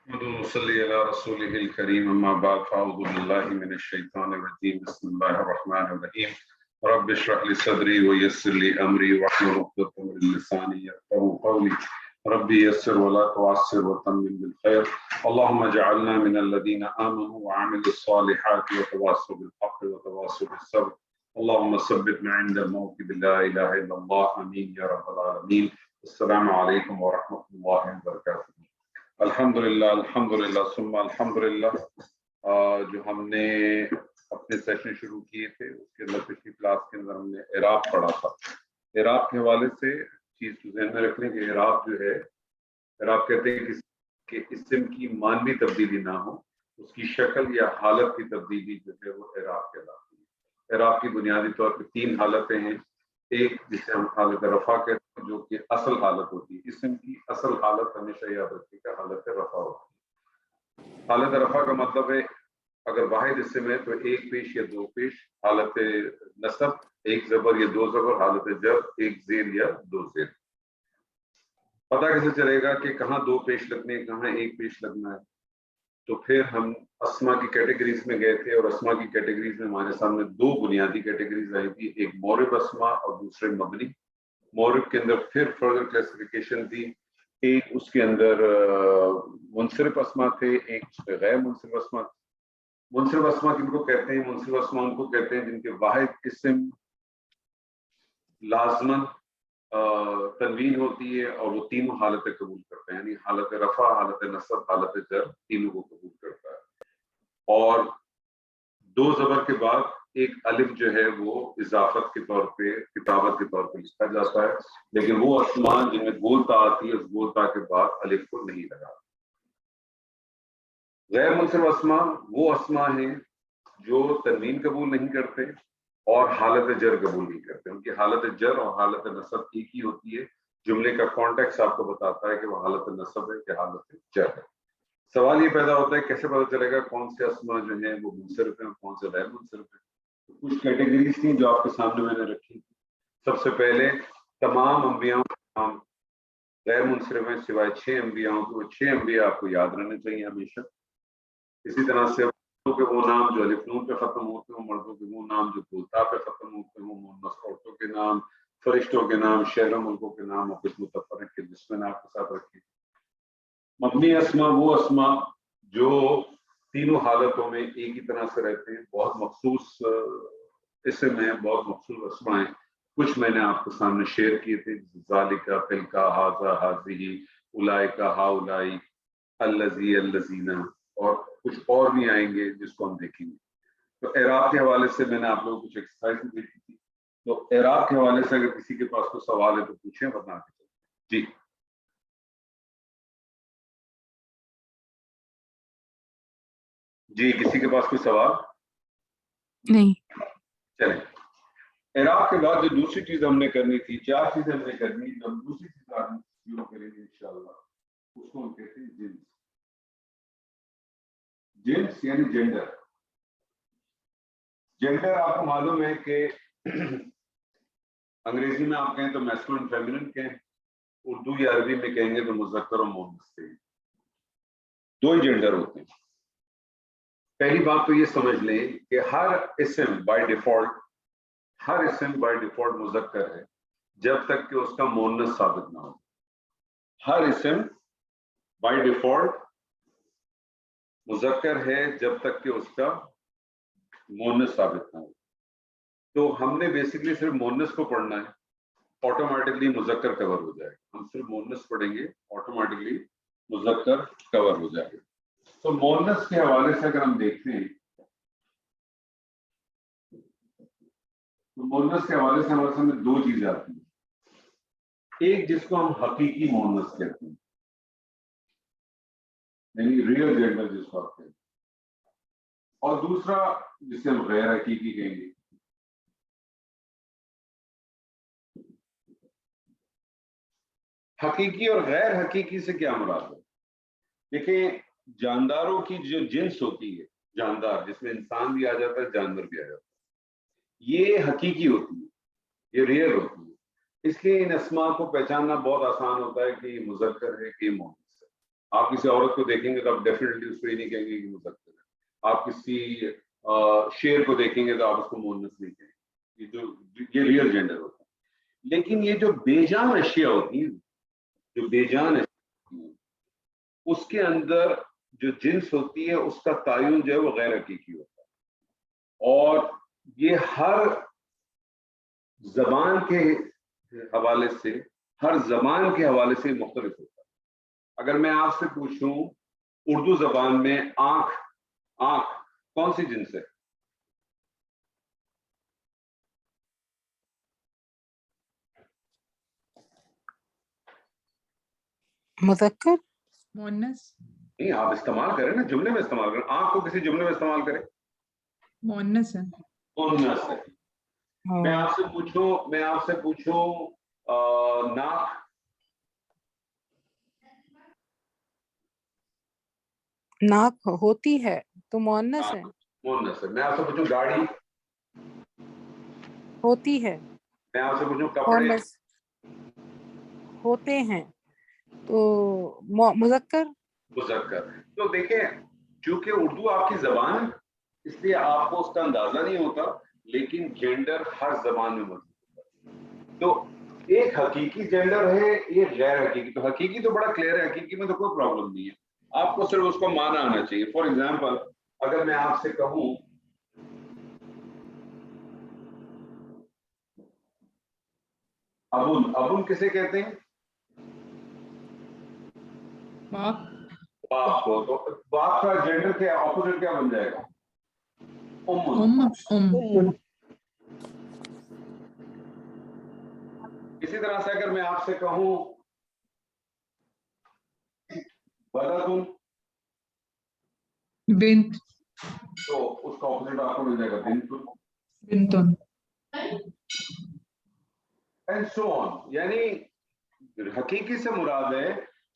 صلی علی رسولہ الکریم اما بعد فاعوذ باللہ من الشیطان الرجیم بسم اللہ الرحمن الرحیم رب اشرح لی صدری ویسر لی امری واحلل عقدۃ من لسانی یفقهوا قولی رب یسر ولا تعسر وتمم بالخیر اللهم اجعلنا من الذين آمنوا وعملوا الصالحات وتواصوا بالحق وتواصوا بالصبر اللهم ثبتنا عند الموت بلا اله الا الله امین یا رب العالمین۔ السلام علیکم ورحمۃ اللہ وبرکاتہ۔ الحمدللہ ثم الحمدللہ۔ جو ہم نے اپنے سیشن شروع کیے تھے اس کے اندر پچھلی کلاس کے اندر ہم نے اعراب پڑھا تھا۔ اعراب کے حوالے سے چیز ذہن میں رکھنے کہ اعراب جو ہے، اعراب کہتے ہیں کہ اسم کی مانوی تبدیلی نہ ہو، اس کی شکل یا حالت کی تبدیلی جو ہے وہ اعراب کہلاتی ہے۔ اعراب کی بنیادی طور پہ تین حالتیں ہیں۔ ایک جسے ہم حالت رفع کہتے ہیں جو کہ اصل حالت ہوتی ہے، اسم کی اصل حالت ہمیشہ یاد رکھیے کہ حالت رفع ہوتی ہے۔ حالت رفع کا مطلب ہے اگر واحد اسم ہے تو ایک پیش یا دو پیش، حالت نصب ایک زبر یا دو زبر، حالت جر ایک زیر یا دو زیر۔ پتہ کیسے چلے گا کہ کہاں دو پیش لگنے کہاں ایک پیش لگنا ہے؟ تو پھر ہم اسما کی کیٹیگریز میں گئے تھے، اور اسما کی کیٹیگریز میں ہمارے سامنے دو بنیادی کیٹیگریز آئی تھی، ایک مورب اسما اور دوسرے مبنی۔ مورب کے اندر پھر فردر کلاسیفیکیشن تھی، ایک اس کے اندر منصرف اسما تھے، ایک اس پہ غیر منصرف اسما۔ منصرف اسما کن کو کہتے ہیں؟ منصرف اسما ان کو کہتے ہیں جن کے واحد اسم لازماً تنوین ہوتی ہے اور وہ تینوں حالتیں قبول کرتے ہیں، یعنی حالت رفع، حالت نصب، حالت جر، تینوں کو قبول کرتا ہے۔ اور دو زبر کے بعد ایک الف جو ہے وہ اضافت کے طور پہ، کتابت کے طور پہ لکھا جاتا ہے، لیکن وہ اسماء جن میں گولتا آتی ہے اس گولتا کے بعد الف کو نہیں لگا۔ غیر منصرف اسماء وہ اسماء ہیں جو تنوین قبول نہیں کرتے اور حالت جر قبول نہیں کرتے، ان کی حالت جر اور حالت نصب ایک ہی ہوتی ہے۔ جملے کا کانٹیکس آپ کو بتاتا ہے کہ وہ حالت نصب ہے کہ حالت جر ہے۔ سوال یہ پیدا ہوتا ہے کیسے پتہ چلے گا کون سے اسماء جو ہیں وہ منصرف ہیں اور کون سے غیر منصرف ہیں؟ کچھ کیٹیگریز تھیں جو آپ کے سامنے میں نے رکھی۔ سب سے پہلے تمام انبیاء کے نام غیر منصرف ہیں سوائے 6 انبیاء کے، وہ 6 انبیاء آپ کو یاد رہنے چاہیے ہمیشہ۔ اسی طرح سے کے وہ نام جو الف نون پہ ختم ہوتے ہیں، مردوں کے وہ نام جو گولتا پہ ختم ہوتے ہیں، وہ مونث عورتوں کے نام، فرشتوں کے نام، شہروں ملکوں کے نام، اور کچھ متفرق کے جس میں نے آپ کے ساتھ رکھی۔ مبنی اسما وہ اسما جو تینوں حالتوں میں ایک ہی طرح سے رہتے ہیں، بہت مخصوص اسم ہیں، بہت مخصوص اسما ہیں۔ کچھ میں نے آپ کے سامنے شیئر کیے تھے، ذالکا، تلکا، ھذا، ھذہ، اولئکا، ہؤلاء، الذی، الذین، اور کچھ اور بھی آئیں گے جس کو ہم دیکھیں گے۔ تو اعراب کے حوالے سے میں نے آپ لوگوں کو کچھ ایکسرسائز دیکھی تھی، تو اعراب کے حوالے سے اگر کسی کے پاس کوئی سوال ہے تو پوچھیں، بتا کے جی۔ جی کسی کے پاس کوئی سوال نہیں؟ چلیں، اعراب کے بعد جو دوسری چیز ہم نے کرنی تھی، 4 چیزیں ہم نے کرنی، جو ہم دوسری چیز ہم شروع کریں گے انشاءاللہ، اس کو ہم کہتے ہیں جنس۔ جنس یعنی جینڈر۔ جینڈر آپ کو معلوم ہے کہ انگریزی میں آپ کہیں تو میسکولن فیمینن کہیں، اردو یا عربی میں کہیں گے تو مذکر اور مؤنث کہیں، دو ہی جینڈر ہوتے ہیں۔ پہلی بات تو یہ سمجھ لیں کہ ہر اسم بائی ڈیفالٹ مذکر ہے جب تک کہ اس کا مؤنث ثابت نہ ہو۔ ہر اسم بائی ڈیفالٹ مذکر ہے جب تک کہ اس کا مؤنث ثابت نہ ہو۔ تو ہم نے بیسکلی صرف مؤنث کو پڑھنا ہے، آٹومیٹکلی مذکر کور ہو جائے گا۔ ہم صرف مؤنث پڑھیں گے، آٹومیٹکلی مذکر کور ہو جائے گا۔ تو مؤنث کے حوالے سے اگر ہم دیکھتے ہیں تو مؤنث کے حوالے سے ہمارے سامنے دو چیزیں آتی ہیں۔ ایک جس کو ہم حقیقی مؤنث کہتے ہیں، یعنی ریئل جینڈر جس کو آپ کہتے ہیں، اور دوسرا جسے ہم غیر حقیقی کہیں گے۔ حقیقی اور غیر حقیقی سے کیا مراد ہے؟ دیکھیں، جانداروں کی جو جنس ہوتی ہے، جاندار جس میں انسان بھی آ جاتا ہے، جانور بھی آ جاتا ہے، یہ حقیقی ہوتی ہے، یہ ریئل ہوتی ہے۔ اس لیے ان اسماء کو پہچاننا بہت آسان ہوتا ہے کہ یہ مذکر ہے کہ یہ مؤنث ہے۔ آپ کسی عورت کو دیکھیں گے تو آپ ڈیفینیٹلی اس کو یہ نہیں کہیں گے کہ مذکر ہے. آپ کسی شیر کو دیکھیں گے تو آپ اس کو مؤنث نہیں کہیں گے. یہ ریئل جینڈر ہوتا ہے. لیکن یہ جو بے جان اشیاء ہوتی ہیں، جو بے جان اشیاء ہوتی ہیں، اس کے اندر جو جنس ہوتی ہے اس کا تعین جو ہے وہ غیر حقیقی ہوتا ہے، اور یہ ہر زبان کے حوالے سے، ہر زبان کے حوالے سے مختلف ہوتا ہے. اگر میں آپ سے پوچھوں اردو زبان میں آنکھ کون سی جنس ہے؟ مذکر. مؤنث. نہیں، آپ استعمال کریں نا، جملے میں استعمال کریں. آنکھ کو کسی جملے میں استعمال کریں. مؤنث ہے. مؤنث ہے. میں آپ سے پوچھوں ناک. ناک ہوتی ہے تو مؤنث ہے. مؤنث ہے. میں آپ سے پوچھوں گاڑی. ہوتی ہے. میں آپ سے پوچھوں کپڑے. مؤنث ہوتے ہیں تو مذکر. مذکر. تو دیکھیں، چونکہ اردو آپ کی زبان ہے اس لیے آپ کو اس کا اندازہ نہیں ہوتا، لیکن جینڈر ہر زبان میں موجود ہے. تو ایک حقیقی جینڈر ہے، ایک غیر حقیقی. تو حقیقی تو بڑا کلیئر ہے، حقیقی میں تو کوئی پرابلم نہیں ہے، آپ کو صرف اس کو معنی آنا چاہیے. فار ایگزامپل اگر میں آپ سے کہوں ابن کسے کہتے ہیں؟ باپ کو. تو باپ کا جینڈر کیا، اپوزٹ کیا بن جائے گا؟ اسی طرح سے اگر میں آپ سے کہوں ولدن بنت، تو اس کا اپوزٹ آپ کو مل جائے گا بنتن. اینڈ سو آن. یعنی حقیقی سے مراد ہے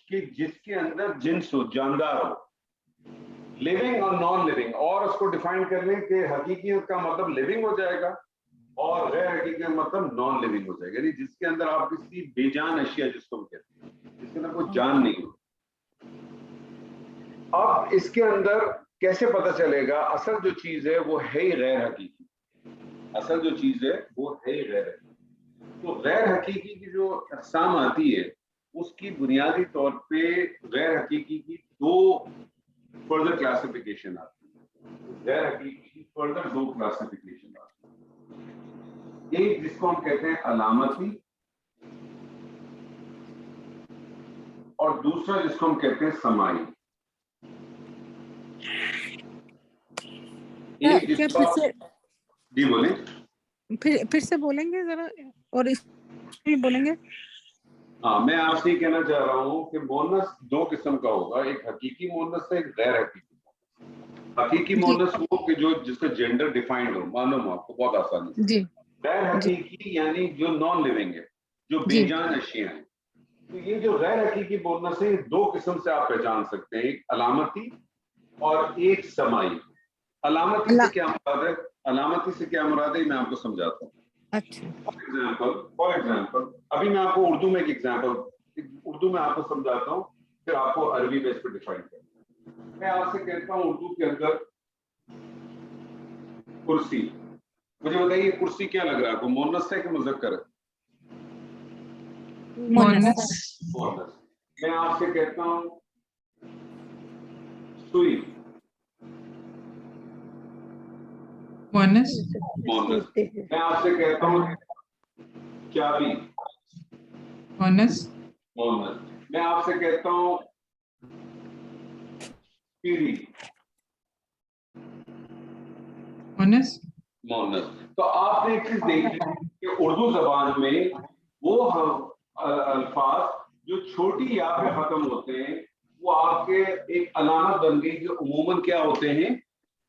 کہ جس کے اندر جنس ہو، جاندار ہو، لیونگ اور نان لیونگ. اور اس کو ڈیفائن کر لیں کہ حقیقی کا مطلب لیونگ ہو جائے گا اور غیر حقیقی کا مطلب نان لیونگ ہو جائے گا. یعنی جس کے اندر آپ کسی بے جان اشیاء جس کو ہم کہتے ہیں، جس کے اندر کوئی جان نہیں ہو. اب اس کے اندر کیسے پتہ چلے گا؟ اصل جو چیز ہے وہ ہے ہی غیر حقیقی. اصل جو چیز ہے وہ ہے ہی غیر حقیقی. تو غیر حقیقی کی جو اقسام آتی ہے اس کی بنیادی طور پہ غیر حقیقی کی دو فردر کلاسیفیکیشن آتی ہے. غیر حقیقی کی فردر دو کلاسیفیکیشن آتی ہے. ایک جس کو ہم کہتے ہیں علامتی، اور دوسرا جس کو ہم کہتے ہیں سمائی. جی بولیں. پھر سے بولیں گے ذرا، اور اس بھی بولیں گے. ہاں، میں آپ سے یہ کہنا چاہ رہا ہوں کہ مونس دو قسم کا ہوگا، ایک حقیقی مونس ہے، ایک غیر حقیقی مونس. حقیقی مونس وہ کہ جو جس کا جینڈر ڈیفائنڈ ہو، معلوم ہو آپ کو بہت آسانی سے. جی. غیر حقیقی یعنی جو نان لیونگ ہے، جو بے جان اشیاء ہیں. تو یہ جو غیر حقیقی مونس ہے، دو قسم سے آپ پہچان سکتے ہیں، ایک علامتی اور ایک سمائی. علامتی سے کیا مراد ہے؟ علامتی سے کیا مراد ہے میں آپ کو سمجھاتا ہوں. اچھا. فار ایگزامپل ابھی میں آپ کو اردو میں ایک ایگزامپل اردو میں آپ کو سمجھاتا ہوں، پھر آپ کو عربی میں اس پہ ڈیفائن کرتا ہوں. میں آپ سے کہتا ہوں اردو کے اندر کرسی. مجھے بتائیے کرسی کیا لگ رہا ہے آپ کو، مؤنث ہے کہ مذکر ہے؟ مؤنث. مؤنث. میں آپ سے کہتا ہوں سوئی. مؤنث. مؤنث. میں آپ سے کہتا ہوں چابی. مؤنث. مؤنث. میں آپ سے کہتا ہوں پیڑھی. مؤنث. مؤنث. تو آپ نے ایک چیز دیکھی کہ اردو زبان میں وہ الفاظ جو چھوٹی یا پہ ختم ہوتے ہیں وہ آپ کے ایک علامت بن گئی، جو عموماً کیا ہوتے ہیں،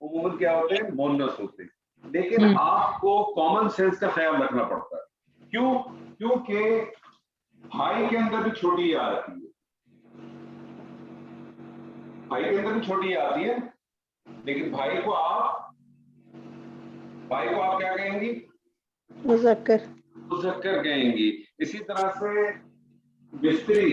عموماً کیا ہوتے ہیں، مؤنث ہوتے ہیں. لیکن آپ کو کامن سینس کا خیال رکھنا پڑتا ہے. کیوں؟ کیونکہ بھائی کے اندر بھی چھوٹی یا آتی ہے، بھائی کے اندر بھی چھوٹی یا آتی ہے، لیکن بھائی کو آپ کیا کہیں گی؟ مذکر. مذکر کہیں گی. اسی طرح سے بستری.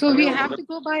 So we have to go by,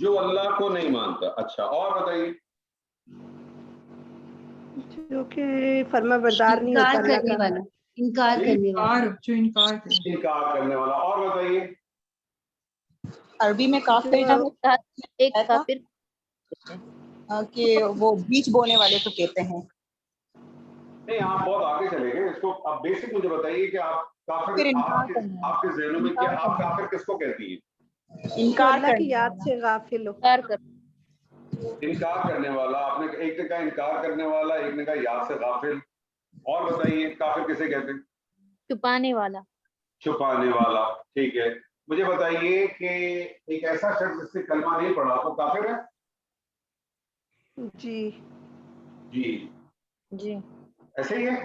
جو اللہ کو نہیں مانتا. اچھا اور بتائیے. جو کہ فرما بردار نہیں ہوتا اللہ کرنے کا. والا, انکار کرنے والا, جو انکار کرے. انکار کرنے والا. اور بتائیے. عربی میں کافر ایک کافر کہ وہ بیج بونے والے کو کہتے ہیں. نہیں آپ بہت آگے چلے گئے. اس کو آپ بیسک مجھے بتائیے کہ آپ کافر پھر انکار آپ کرنا ہے. کے ذہنوں میں کیا آپ کافر کس کو کہتی ہیں؟ جو انکار اللہ کی کرنے یاد والا. سے غافل ہو. انکار کر, انکار کرنے والا. آپ نے ایک نے کہا انکار کرنے والا, ایک نے کہا یاد سے غافل. اور بتائیے کافر کسے کہتے ہیں؟ چھپانے والا. چھپانے والا. ٹھیک ہے. مجھے بتائیے کہ ایک ایسا شخص جس سے کلمہ نہیں پڑھا وہ کافر ہے؟ جی جی جی ایسے ہی ہے.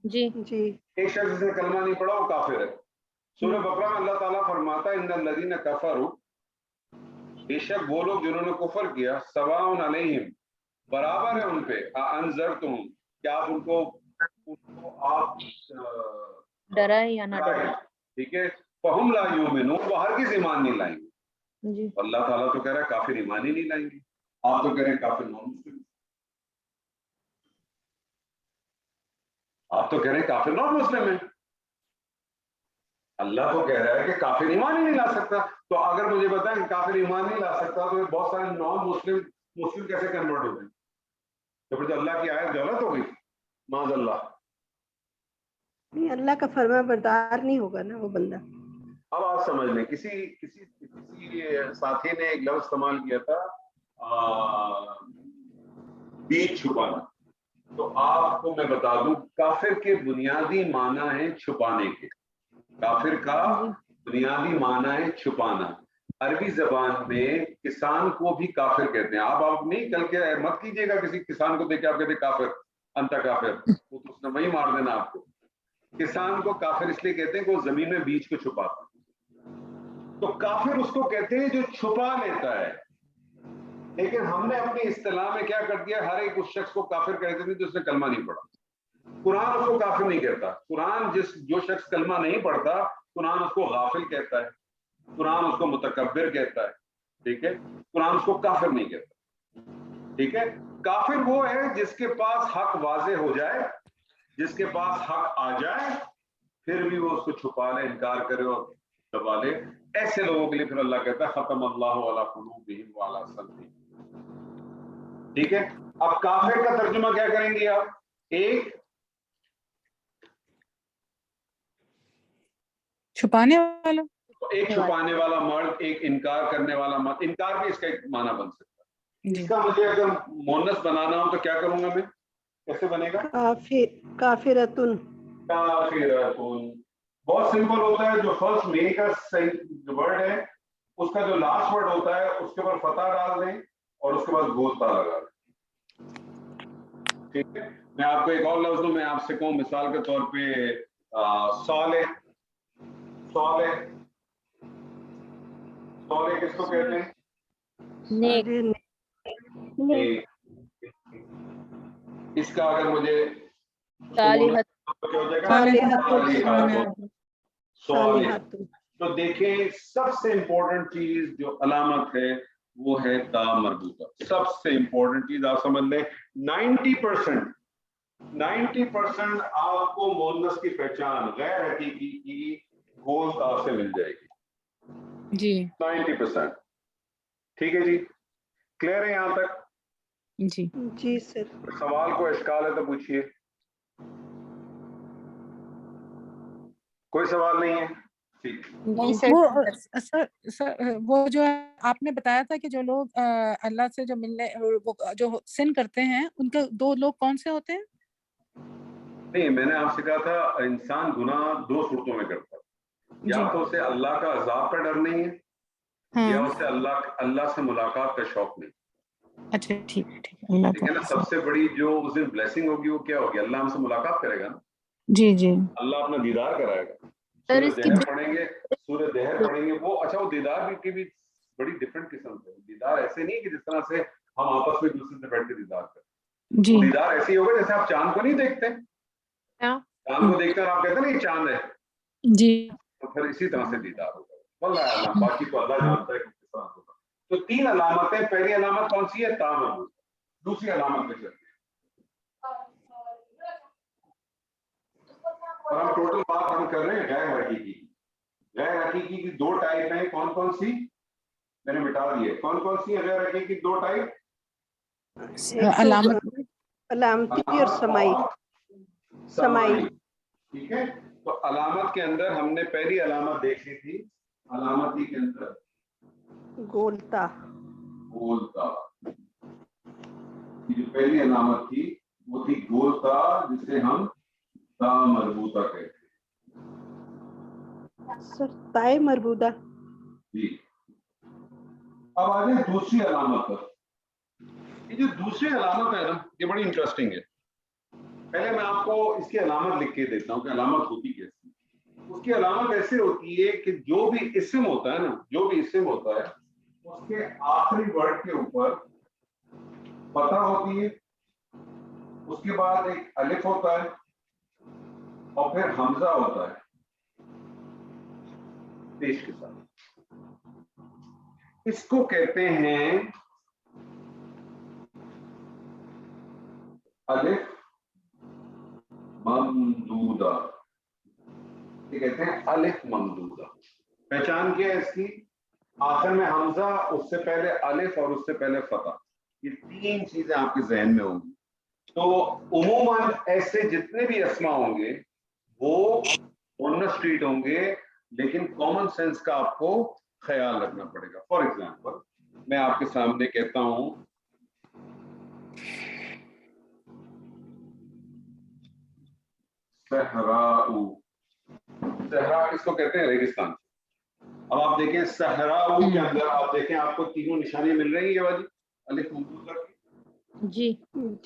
جی جی ایک شخص جس نے کلمہ نہیں پڑھا وہ کافر ہے. سورہ بقرہ میں اللہ تعالیٰ فرماتا ہے ان الذین کفروا, بے شک وہ لوگ جنہوں نے کفر کیا, سواء علیہم, برابر ہے ان پہ, انذرتم, کیا آپ ان کو آپ ڈرائے یا نہ ڈرائیں. ڈرائے. ٹھیک ہے. فہم لا یؤمنون, وہ ہرگز ایمان نہیں لائیں گے. جی اللہ تعالیٰ تو کہہ رہا ہے کافر ایمان ہی نہیں لائیں گے. آپ تو کہہ رہے ہیں کافر نان مسلم. آپ تو کہہ رہے ہیں کافر نان مسلم ہے. اللہ تو کہہ رہا ہے کہ کافر ایمان ہی نہیں لا سکتا. تو اگر مجھے بتائیں کافر ایمان نہیں لا سکتا تو بہت سارے نان مسلم کیسے کنورٹ ہو گئے؟ تو پھر تو اللہ کی آیت غلط ہو گئی معاذ اللہ. نہیں, اللہ کا فرما بردار نہیں ہوگا نا وہ بندہ. اب آپ سمجھ لیں کسی ساتھی نے ایک لفظ استعمال کیا تھا بیج چھپانا. تو آپ کو میں بتا دوں کافر کے بنیادی معنی ہے چھپانے کے. کافر کا بنیادی معنی ہے چھپانا. عربی زبان میں کسان کو بھی کافر کہتے ہیں. آپ نہیں کل کے مت کیجیے گا کسی کسان کو دیکھ کے آپ کہتے کافر انت کافر, وہ تو اس نے وہی مار دینا آپ کو. کسان کو کافر اس لیے کہتے ہیں کہ وہ زمین میں بیج کو چھپاتا. تو کافر اس کو کہتے ہیں جو چھپا لیتا ہے. لیکن ہم نے اپنی اصطلاح میں کیا کر دیا, ہر ایک اس شخص کو کافر کہتے تھے جو اس نے کلمہ نہیں پڑھا. قرآن اس کو کافر نہیں کہتا. قرآن جو شخص کلمہ نہیں پڑھتا قرآن اس کو غافل کہتا ہے, قرآن اس کو متکبر کہتا ہے. ٹھیک ہے. قرآن اس کو کافر نہیں کہتا. ٹھیک ہے. کافر وہ ہے جس کے پاس حق واضح ہو جائے, جس کے پاس حق آ جائے پھر بھی وہ اس کو چھپا لے, انکار کرے اور دبا لے. ایسے لوگوں کے لیے پھر اللہ کہتا ہے ختم اللہ علی قلوبہم وعلی سمعہم. ٹھیک ہے. اب کافر کا ترجمہ کیا کریں گے آپ؟ ایک چھپانے والا, ایک چھپانے والا مرد, ایک انکار کرنے والا مرد. انکار بھی اس کا ایک معنی بن سکتا ہے. اس کا مجھے اگر مونس بنانا ہو تو کیا کروں گا میں, کیسے بنے گا؟ کافرتن. کافرتن بہت سمپل ہوتا ہے. جو فرسٹ مین کا ورڈ ہے اس کا جو لاسٹ ورڈ ہوتا ہے اس کے اوپر فتح ڈال دیں اور اس کے بعد گوتا لگا دیں. ٹھیک ہے. میں آپ کو ایک اور لفظ دوں, میں آپ سے کہوں مثال کے طور پہ صالح. صالح کس کو کہتے ہیں؟ نیک. اس کا اگر مجھے صالحۃ. تو دیکھیں سب سے امپورٹنٹ چیز جو علامت ہے وہ ہے تا مربوطہ. سب سے امپورٹنٹ چیز آپ سمجھ لیں 90% آپ کو مؤنث کی پہچان غیر حقیقی کی گول تا سے مل جائے گی. جی 90%. ٹھیک ہے جی, کلیئر ہے یہاں تک؟ جی جی سر. سوال کو اشکال ہے تو پوچھیے. کوئی سوال نہیں ہے؟ ٹھیک. وہ جو آپ نے بتایا تھا کہ جو لوگ اللہ سے جو ملنے جو سن کرتے ہیں ان کے دو لوگ کون سے ہوتے ہیں؟ نہیں, میں نے آپ سے کہا تھا انسان گناہ دو صورتوں میں کرتا ہے. یا تو اسے اللہ کا عذاب کا ڈر نہیں ہے یا اسے اللہ سے ملاقات کا شوق نہیں. اچھا ٹھیک ہے. لیکن سب سے بڑی جو اس دن بلیسنگ ہوگی وہ کیا ہوگی؟ اللہ ہم سے ملاقات کرے گا نا. جی جی, اللہ اپنا دیدار کرائے گا. سورہ دہر پڑھیں گے وہ. اچھا, وہ دیدار کی بھی بڑی ڈفرنٹ قسم سے. دیدار ایسے نہیں کہ جس طرح سے ہم آپس میں دوسرے سے بیٹھ کے دیدار کریں. جی دیدار ایسی ہوگا جیسے آپ چاند کو نہیں دیکھتے, چاند کو دیکھ کر آپ کہتے ہیں نا یہ چاند ہے, جی, تو پھر اسی طرح سے دیدار ہوگا. واللہ اعلم, باقی تو اللہ جانتا ہے کہ کس طرح ہوگا. تو 3 علامتیں. پہلی علامت کون سی ہے؟ تا مربوط. دوسری علامت پہ چلتے ہیں. اور ہم ٹوٹل بات ہم کر رہے ہیں غیر حقیقی. غیر حقیقی کی 2 ٹائپ ہیں. کون کون سی؟ میں نے مٹا دیے. کون کون سی ہیں غیر حقیقی 2 ٹائپ؟ علامتی اور سمائی. سمائی. ٹھیک ہے. تو علامت کے اندر ہم نے پہلی علامت دیکھی تھی. علامتی کے اندر گولتا. گولتا. جو پہلی علامت تھی وہ تھی گولتا، جسے ہم تا مربوطہ کہتے ہیں. سر تائے مربوطہ. جی. اب آ جائیں دوسری علامت پر. یہ جو دوسری علامت ہے نا، یہ بڑی انٹرسٹنگ ہے. پہلے میں آپ کو اس کی علامت لکھ کے دیتا ہوں کہ علامت ہوتی کیسی. اس کی علامت ایسے ہوتی ہے کہ جو بھی اسم ہوتا ہے نا، جو بھی اسم ہوتا ہے اس کے آخری ورڈ کے اوپر فتح ہوتی ہے، اس کے بعد ایک الف ہوتا ہے اور پھر حمزہ ہوتا ہے پیش کے ساتھ. اس کو کہتے ہیں الف ممدودہ. یہ کہتے ہیں الف ممدودہ. پہچان کیا ہے اس کی؟ آخر میں حمزہ، اس سے پہلے الف اور اس سے پہلے فتح. یہ 3 چیزیں آپ کے ذہن میں ہوں گی. تو عموماً ایسے جتنے بھی اسما ہوں گے وہ آن اسٹریٹ ہوں گے، لیکن کامن سینس کا آپ کو خیال رکھنا پڑے گا. فار ایگزامپل میں آپ کے سامنے کہتا ہوں صحراء. صحرا کس کو کہتے ہیں؟ ریگستان. اب آپ دیکھیں صحراء کے اندر آپ دیکھیں آپ کو تینوں نشانیاں مل رہی ہیں. یہ والی الف ممدودہ کی، جی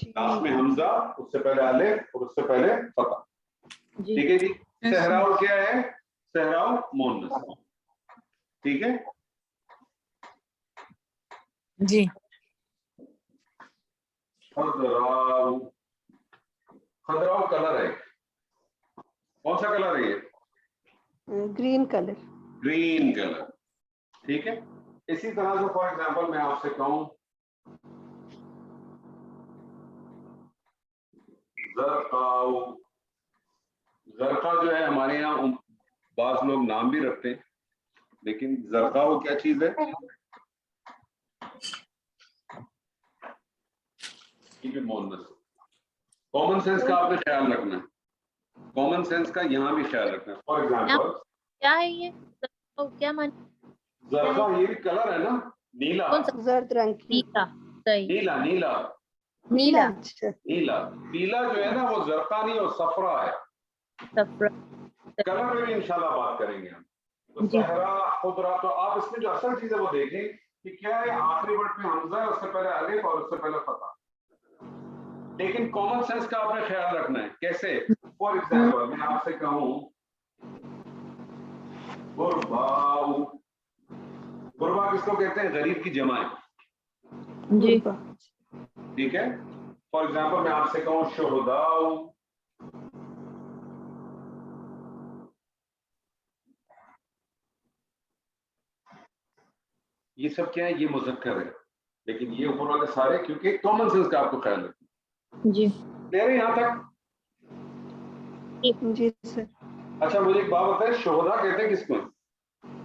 لاسٹ میں حمزہ، اس سے پہلے الف اور اس سے پہلے فتح. جی ٹھیک ہے جی. صحراء کیا ہے؟ صحراء مؤنث. ٹھیک ہے جی. خضراء. خضراء کلر ہے. کون سا کلر ہے یہ؟ Green colour. Green colour. ٹھیک ہے. اسی طرح سے فار ایگزامپل میں آپ سے کہوں زرقاء. زرقاء جو ہے ہمارے یہاں بعض لوگ نام بھی رکھتے ہیں، لیکن زرقاء وہ کیا چیز ہے؟ کامن سینس کا آپ نے خیال رکھنا ہے. کامن سینس کا یہاں بھی خیال رکھنا ہے. فار ایگزامپل کیا ہے یہ؟ کیا معنی؟ زرقاء یہ بھی کلر ہے نا، نیلا. کون سا؟ زرد رنگ کی. نیلا. صحیح. نیلا نیلا نیلا. اچھا. نیلا. پیلا جو ہے نا وہ زرقاء نہیں، وہ صفرا ہے. صفرا. کلر میں بھی انشاءاللہ بات کریں گے ہم. تو جی. صحرا خضرا. تو آپ اس میں جو اصل چیز ہے وہ دیکھیں کہ کیا ہے، آخری ورڈ میں حمزہ ہے، اس سے پہلے الف اور اس سے پہلے فتح. لیکن کامن سینس کا آپ نے خیال رکھنا ہے. کیسے؟ فار ایگزامپل میں آپ سے کہوں غرباء. غربا کس کو کہتے ہیں؟ غریب کی جمع ہے. جی. ٹھیک ہے. فار ایگزامپل میں آپ سے کہوں شہداء. یہ سب کیا ہے؟ یہ مذکر ہے، لیکن یہ اوپر والے سارے کیونکہ کامن سینس کا آپ کو خیال رکھنا. جی. کہہ رہے ہیں یہاں تک؟ جی سر. اچھا مجھے ایک بات بتائیں، شہداء کہتے ہیں کس کو؟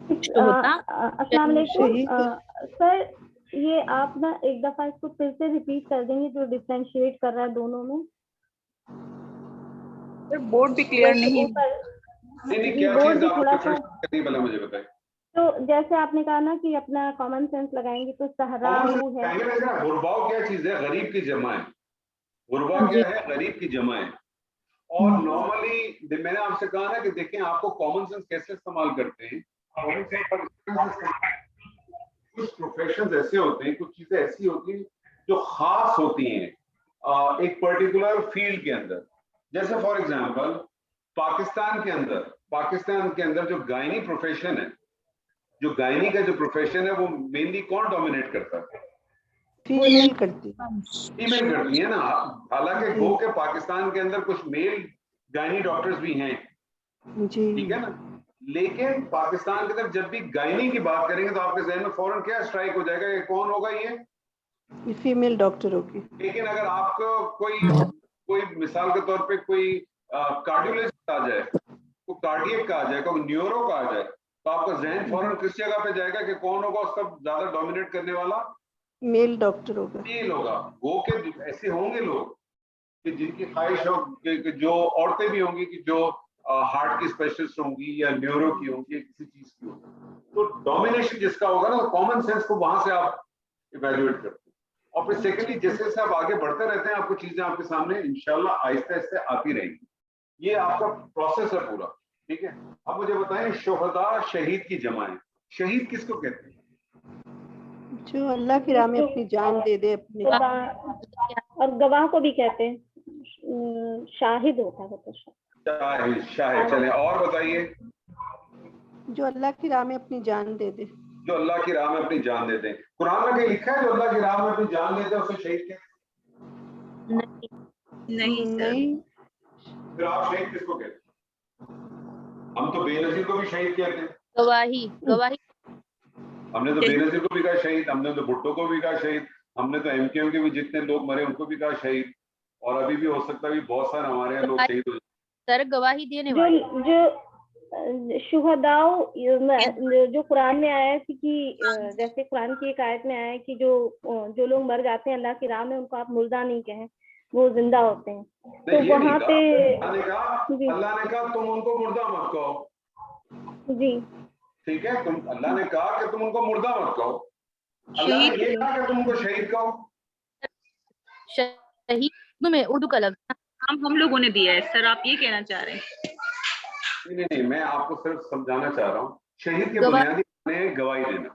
السلام علیکم سر. یہ آپ نا ایک دفعہ اس کو پھر سے ریپیٹ کر دیں گے جو ڈفرینشیٹ کر رہا ہے دونوں میں. بورڈ بھی کلیئر نہیں. نہیں کیا چیز آپ ڈفرینشیٹ کرنی پہلے مجھے بتائیں. تو جیسے آپ نے کہا نا کہ اپنا کامن سینس لگائیں گے تو صحرا ہے. غرباء کیا چیز ہے؟ غریب کی جمع ہے. غرباء کیا ہے؟ غریب کی جمع ہے. اور نارملی میں نے آپ سے کہا نا کہ دیکھیں آپ کو کامن سینس کیسے استعمال کرتے ہیں. کچھ پروفیشنز ایسے ہوتے ہیں، کچھ چیزیں ایسی ہوتی ہیں جو خاص ہوتی ہیں ایک پرٹیکولر فیلڈ کے اندر. جیسے فار ایگزامپل پاکستان کے اندر جو گائنی پروفیشن ہے، جو گائنی کا جو پروفیشن ہے وہ مینلی کون ڈومینیٹ کرتا ہے؟ فیمیل کرتی. فیمیل کرتی ہے نا. حالانکہ گو کہ پاکستان کے اندر کچھ میل گائنی ڈاکٹرز بھی ہیں. جی. ٹھیک ہے نا. لیکن پاکستان کی طرف جب بھی گائنی کی بات کریں گے تو آپ کے ذہن میں فوراً کیا اسٹرائک ہو جائے گا کہ کون ہوگا یہ فیمیل ڈاکٹر ہوگی. لیکن اگر آپ کو کوئی مثال کے طور پہ کوئی کارڈیولوجسٹ آ جائے, کوئی کارڈیک کا آ جائے, کوئی نیورو کا آ جائے, تو آپ کا ذہن فوراً کس جگہ پہ جائے گا کہ کون ہوگا اس کا زیادہ ڈومینیٹ کرنے والا؟ میل ڈاکٹر ہوگا. میل ہوگا. وہ کہ ایسے ہوں گے لوگ کہ جن کی خواہش ہو کہ جو عورتیں بھی ہوں گی کہ جو ہارٹ کی اسپیشلسٹ ہوں گی یا نیورو کی ہوں گی, کسی چیز کی ہوگی, تو ڈومینیشن جس کا ہوگا نا, کامن سینس کو وہاں سے آپ ایویلویٹ کرتے ہیں. اور پھر سیکنڈلی جیسے جیسے آپ آگے بڑھتے رہتے ہیں آپ کو چیزیں آپ کے سامنے انشاءاللہ آہستہ آہستہ آتی رہیں گی. یہ آپ کا پروسیس ہے پورا. ٹھیک ہے, اب مجھے بتائیں شہداء شہید کی جمع ہے. شہید کس کو کہتے ہیں؟ جو اللہ کی راہ میں اپنی جان دے دے. اپنے اور گواہ کو بھی کہتے ہیں, شاہد ہوتا ہے. شاہد. چلیں اور بتائیے. جو اللہ کی راہ میں اپنی جان دے دے. جو اللہ کی راہ میں اپنی جان دیتے ہیں. قرآن میں کہیں لکھا ہے جو اللہ کی راہ میں اپنی جان دیتے ہیں اسے شہید کہتے ہیں؟ نہیں. پھر آپ شہید کس کو کہتے ہیں؟ ہم تو بے نظیر کو بھی شہید کہتے ہیں. گواہی. ہم نے تو بے نظیر کو بھی کہا شہید, ہم نے تو بھٹو کو بھی کہا شہید, ہم نے تو ایم کیو کے بھی جتنے لوگ مرے ان کو بھی کہا شہید, اور ابھی بھی ہو سکتا ہے بہت سارے ہمارے یہاں لوگ شہید ہو جائیں. سر گواہی دینے والے جو شہداء جو قرآن میں آیا ہے کہ جیسے قرآن کی ایک آیت میں آیا ہے کہ جو لوگ مر جاتے ہیں اللہ کی راہ میں ان کو آپ مردہ نہیں کہیں, وہ زندہ ہوتے ہیں. تو وہاں پہ اللہ نے کہا تم ان کو مردہ مت کہو. جی ٹھیک ہے, اللہ نے کہا کہ تم ان کو مردہ مت کہو. اللہ نے یہ کہا کہ تم ان کو شہید کہو. شہید میں اردو کا لفظ ہم لوگوں نے دیا ہے سر, آپ یہ کہنا چاہ رہے ہیں؟ نہیں, میں آپ کو صرف سمجھانا چاہ رہا ہوں. شہید کے بنیادی معنی ہے گواہی دینا.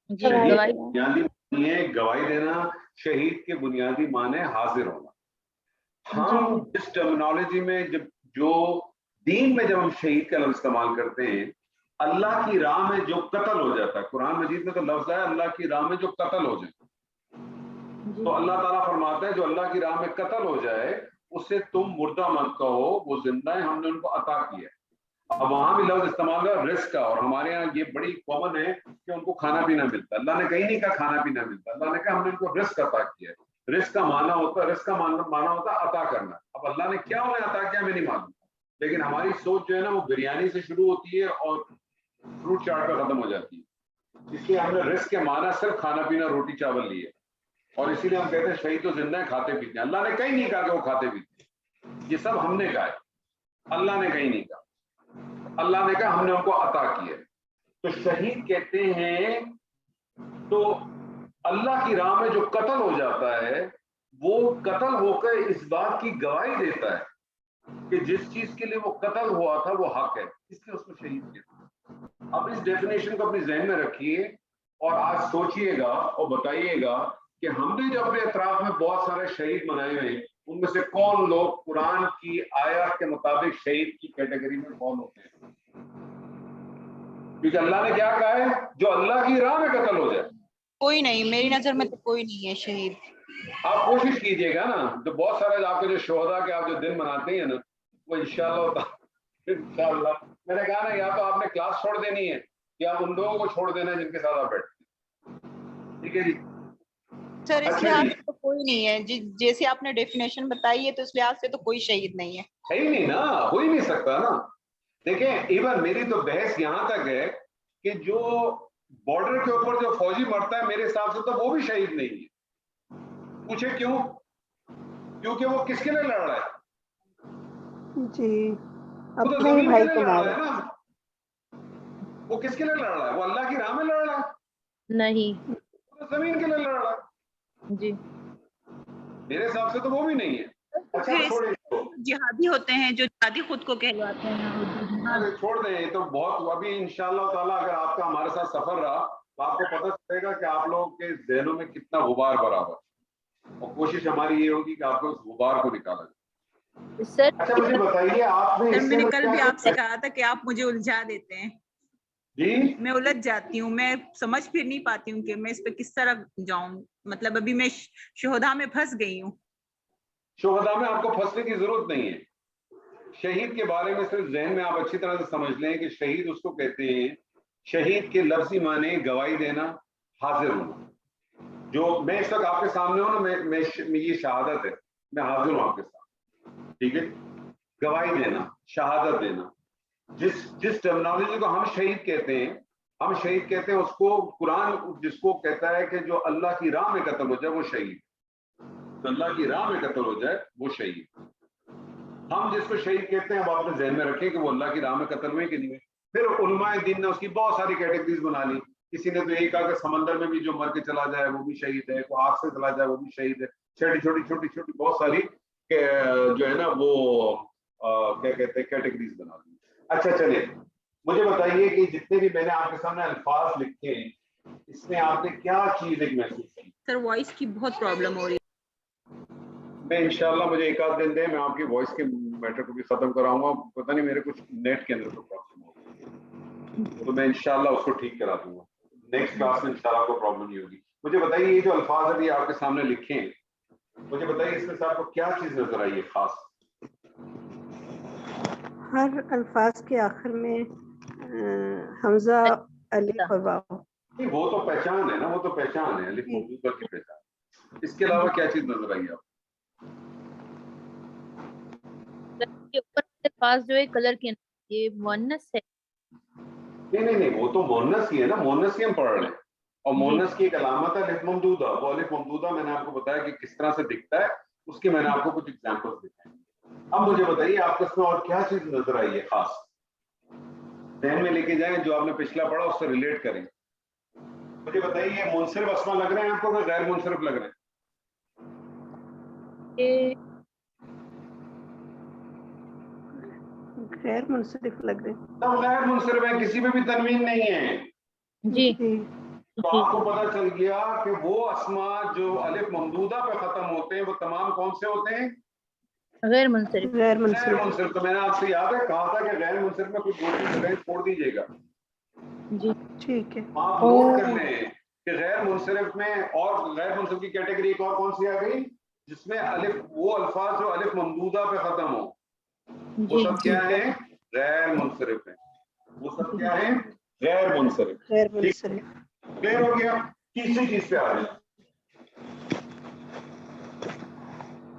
بنیادی معنی ہے گواہی دینا. شہید کے بنیادی معنی حاضر ہونا. ہم اس ٹرمینالوجی میں جو دین میں جب ہم شہید کا لفظ استعمال کرتے ہیں, اللہ کی راہ میں جو قتل ہو جاتا ہے, قرآن مجید میں تو لفظ ہے اللہ کی راہ میں جو قتل ہو جائے, تو اللہ تعالیٰ فرماتا ہے جو اللہ کی راہ میں قتل ہو جائے اسے تم مردہ مت کہو, وہ زندہ ہے, ہم نے ان کو عطا کیا ہے. اب وہاں بھی لفظ استعمال ہوا رزق کا, اور ہمارے یہاں یہ بڑی کامن ہے کہ ان کو کھانا پینا ملتا ہے. اللہ نے کہیں نہیں کہا کھانا پینا ملتا, اللہ نے کہا ہم نے ان کو رزق عطا کیا ہے. رزق کا معنی ہوتا ہے, رزق کا معنی ہوتا ہے عطا کرنا. اب اللہ نے کیا انہیں عطا کیا میں نہیں معلوم, لیکن ہماری سوچ جو ہے نا وہ بریانی سے شروع ہوتی ہے اور فروٹ چاٹ پہ ختم ہو جاتی ہے. اس لیے ہم نے رزق کے معنی صرف کھانا پینا روٹی چاول لیے, اور اسی لیے ہم کہتے ہیں شہید تو زندہ ہے کھاتے پیتے ہیں. اللہ نے کہیں نہیں کہا کہ وہ کھاتے پیتے ہیں, یہ سب ہم نے کہا ہے, اللہ نے کہیں نہیں کہا. اللہ نے کہا ہم نے ان کو عطا کیا. تو شہید کہتے ہیں تو اللہ کی راہ میں جو قتل ہو جاتا ہے وہ قتل ہو کر اس بات کی گواہی دیتا ہے کہ جس چیز کے لیے وہ قتل ہوا تھا وہ حق ہے, اس لیے اس کو شہید کہتے ہیں. اب اس ڈیفینیشن کو اپنے ذہن میں رکھیے اور آج سوچئے گا اور بتائیے گا کہ ہم نے جو اپنے اطراف میں بہت سارے شہید منائے ہوئے ہیں ان میں سے کون لوگ قرآن کی آیات کے مطابق شہید کی کیٹیگری میں کون ہوتے ہیں؟ کیونکہ اللہ نے کیا کہا ہے جو اللہ کی راہ میں قتل ہو جائے. کوئی نہیں, میری نظر میں تو کوئی نہیں ہے شہید. آپ کوشش کیجئے گا نا, تو بہت سارے آپ کے جو شہداء کے آپ جو دن مناتے ہیں نا وہ انشاءاللہ میں نے کہا نا یا تو آپ نے کلاس چھوڑ دینی ہے یا ان لوگوں کو چھوڑ دینا ہے جن کے ساتھ آپ بیٹھتے ہیں. ٹھیک ہے جی سر اس لحاظ سے تو کوئی نہیں ہے, جیسے آپ نے ڈیفینیشن بتائی ہے تو اس لحاظ سے تو کوئی شہید نہیں ہے. صحیح نہیں نا, ہو ہی نہیں سکتا نا. دیکھیں ایون میری تو بحث یہاں تک ہے کہ جو بارڈر کے اوپر جو فوجی مرتا ہے میرے حساب سے تو وہ بھی شہید نہیں ہے. پوچھے کیوں؟ کیونکہ وہ کس کے لیے لڑ رہا ہے؟ جی وہ تو زمین کے لیے لڑ رہا ہے نا. وہ کس کے لیے لڑ رہا ہے؟ وہ اللہ کی راہ میں لڑ رہا ہے نہیں, وہ تو زمین کے لیے لڑ رہا ہے. جی میرے حساب سے تو وہ بھی نہیں ہے. اچھا چھوڑیں, جہادی ہوتے ہیں جو جہادی خود کو کہلاتے ہیں. چھوڑ دیں, یہ تو بہت ابھی انشاءاللہ تعالیٰ اگر آپ کا ہمارے ساتھ سفر رہا تو آپ کو پتہ چلے گا کہ آپ لوگوں کے ذہنوں میں کتنا غبار بھرا ہوا, اور کوشش ہماری یہ ہوگی کہ آپ کو اس غبار کو نکالا جائے. سر اچھا مجھے بتائیے آپ نے میں نے کل بھی آپ سے کہا تھا کہ آپ مجھے الجھا دیتے ہیں. جی میں الجھ جاتی ہوں, میں سمجھ پھر نہیں پاتی ہوں کہ میں اس پہ کس طرح جاؤں. مطلب ابھی میں شہداء میں پھنس گئی ہوں. شہداء میں آپ کو پھنسنے کی ضرورت نہیں ہے. شہید کے بارے میں صرف ذہن میں آپ اچھی طرح سے سمجھ لیں کہ شہید اس کو کہتے ہیں، شہید کے لفظی معنی گواہی دینا، حاضر ہونا۔ جو میں اس وقت آپ کے سامنے ہوں نا، میں یہ شہادت ہے، میں حاضر ہوں آپ کے سامنے، ٹھیک ہے؟ گواہی دینا، شہادت دینا، جس ٹرمنالوجی کو ہم شہید کہتے ہیں، ہم شہید کہتے ہیں اس کو قرآن جس کو کہتا ہے کہ جو اللہ کی راہ میں قتل ہو جائے وہ شہید، جو اللہ کی راہ میں قتل ہو جائے وہ شہید۔ ہم جس کو شہید کہتے ہیں اب آپ نے ذہن میں رکھیں کہ وہ اللہ کی راہ میں قتل ہوئے کہ نہیں ہوئے۔ پھر علماء دین نے اس کی بہت ساری کیٹیگریز بنا لی، کسی نے تو یہی کہا کہ سمندر میں بھی جو مر کے چلا جائے وہ بھی شہید ہے، کوئی آگ سے چلا جائے وہ بھی شہید ہے، چھوٹی بہت ساری جو ہے نا وہ کیا کہتے ہیں کیٹیگریز بنا لی۔ اچھا چلے مجھے بتائیے کہ جتنے بھی میں نے آپ کے سامنے الفاظ لکھے ہیں اس میں آپ نے کیا چیز ایک محسوس کی؟ سر وائس کی بہت پرابلم ہو رہی ہے۔ میں انشاءاللہ مجھے ایک آدھ دن دیں، میں آپ کی وائس کے میٹر کو بھی ختم کراؤں گا، پتہ نہیں میرے کچھ نیٹ کے اندر تو پرابلم ہوگی تو میں انشاءاللہ اس کو ٹھیک کرا دوں گا، نیکسٹ کلاس میں انشاءاللہ کوئی پرابلم نہیں ہوگی۔ مجھے بتائیے یہ جو الفاظ ابھی آپ کے سامنے لکھے ہیں، مجھے بتائیے اس میں سے آپ کو کیا چیز نظر آئی ہے خاص؟ ہر الفاظ کے آخر میں حمزہ، الف اور واو۔ نہیں وہ تو پہچان ہے نا، وہ تو پہچان ہے، الف موجودہ کی پہچان۔ اس کے علاوہ کیا چیز نظر آئی آپ؟ کے اوپر کے پاس جو ہے کلر کے یہ مؤنث ہے۔ نہیں وہ تو مونس ہی ہے نا، مونس ہی ہم پڑھ رہے ہیں، اور مونس کی ایک علامت ہے الف ممدودہ۔ وہ الف ممدودہ میں نے آپ کو بتایا کہ کس طرح سے دکھتا ہے، اس کی میں نے آپ کو کچھ ایگزامپل دکھائے۔ اب مجھے بتائیے آپ کو اس میں اور کیا چیز نظر آئی ہے خاص؟ ذہن میں لے کے جائیں، جو آپ نے پچھلا پڑھا اس سے ریلیٹ کریں۔ مجھے بتائیے یہ منصرف اسما لگ رہے ہیں آپ کو کہ غیر منصرف لگ رہے ہیں؟ غیر منصرف لگ رہے ہیں۔ سب غیر منصرف ہے، کسی میں بھی تنوین نہیں ہے۔ جی تو آپ کو پتہ چل گیا کہ وہ اسما جو الف ممدودہ پہ ختم ہوتے ہیں وہ تمام کون سے ہوتے ہیں؟ غیر منصرف۔ غیر غیر منصرف۔ منصرف۔ تو میں نے آپ سے یاد ہے کہا تھا کہ غیر منصرف میں کچھ دوسری جگہیں چھوڑ دیجیے گا، جی ٹھیک ہے۔ آپ نوٹ کر لیں کہ غیر منصرف میں، اور غیر منصرف کی کیٹیگری ایک اور کون سی آ گئی جس میں الف، وہ الفاظ جو الف ممدودہ پہ ختم ہو وہ سب کیا ہیں؟ غیر منصرف ہیں۔ وہ سب کیا ہیں؟ غیر منصرف۔ غیر منصرف۔ کلیئر ہو گیا؟ تیسری چیز پہ آ رہے ہیں،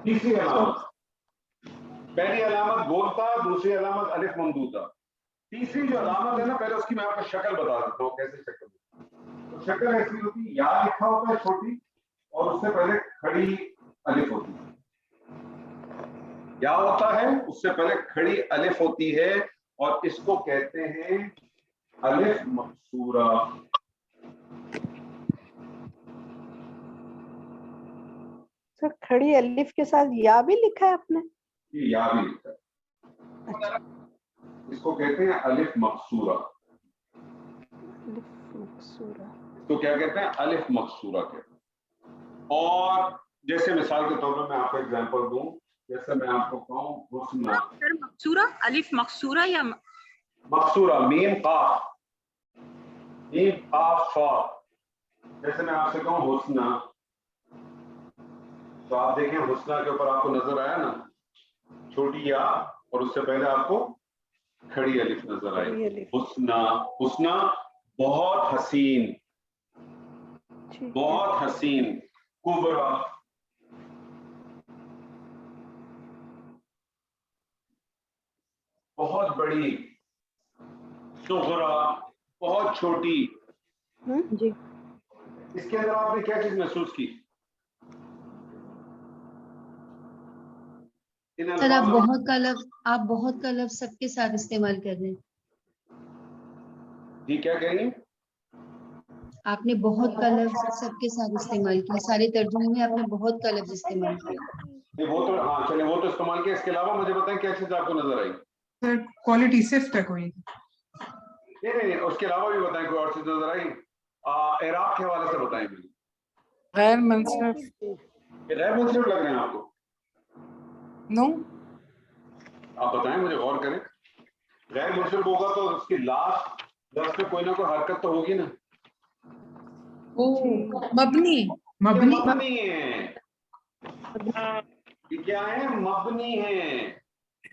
تیسری علامت۔ پہلی علامت گولتا، دوسری علامت الف ممدودہ، تیسری جو علامت ہے نا، پہلے اس کی میں آپ کو شکل بتا دیتا ہوں کیسے شکل ہوتی ہے۔ تو شکل ایسی ہوتی ہے، یا لکھا ہوتا ہے چھوٹی اور اس سے پہلے کھڑی الف ہوتی ہے، یا ہوتا ہے اس سے پہلے کھڑی الف ہوتی ہے، اور اس کو کہتے ہیں الف مقصورہ۔ سر کھڑی الف کے ساتھ یا بھی لکھا ہے آپ نے؟ یہ یا بھی لکھا ہے، اچھا، اس کو کہتے ہیں الف مقصورہ۔ الف مقصورہ۔ تو کیا کہتے ہیں؟ الف مقصورہ کہتے ہیں۔ اور جیسے مثال کے طور پر میں آپ کو ایگزامپل دوں، جیسے میں آپ کو کہوں حسنہ، سر مقصورہ، الف مقصورہ یا مقصورہ، میم قاف، میم قاف صا۔ جیسے میں آپ سے کہوں حسنہ، تو آپ دیکھیں حسنہ کے اوپر آپ کو نظر آیا نا چھوٹی یا، اور اس سے پہلے آپ کو کھڑی الف نظر آئی۔ کھڑی الف۔ حسنہ، حسنہ بہت حسین، ٹھیک ہے۔ بہت حسین۔ کبرا، بہت بڑی۔ صغرا، بہت چھوٹی۔ جی اس کے اندر آپ نے کیا چیز محسوس کی؟ سر آپ بہت کا لفظ سب کے ساتھ استعمال کر رہے ہیں۔ جی کیا کہہ رہی ہیں؟ آپ نے بہت کا لفظ سب کے ساتھ استعمال کیا، سارے ترجمے میں آپ نے بہت کا لفظ استعمال کیا۔ وہ تو ہاں چلے، وہ تو استعمال کیا۔ اس کے علاوہ مجھے بتائیں کیا چیز آپ کو نظر آئی؟ سر کوالٹی صفت ہے کوئی؟ نہیں، اس کے علاوہ بھی بتائیں کوئی اور چیز نظر آئی؟ اعراب کے حوالے سے بتائیں مجھے۔ غیر منصرف، یہ غیر منصرف لگ رہے ہیں آپ کو؟ نو، آپ بتائیں مجھے، غور کریں۔ غیر منصرف ہوگا تو اس کی لاسٹ لفظ میں کوئی نہ کوئی حرکت تو ہوگی نا۔ مبنی، مبنی ہے، یہ کیا ہے؟ مبنی ہے۔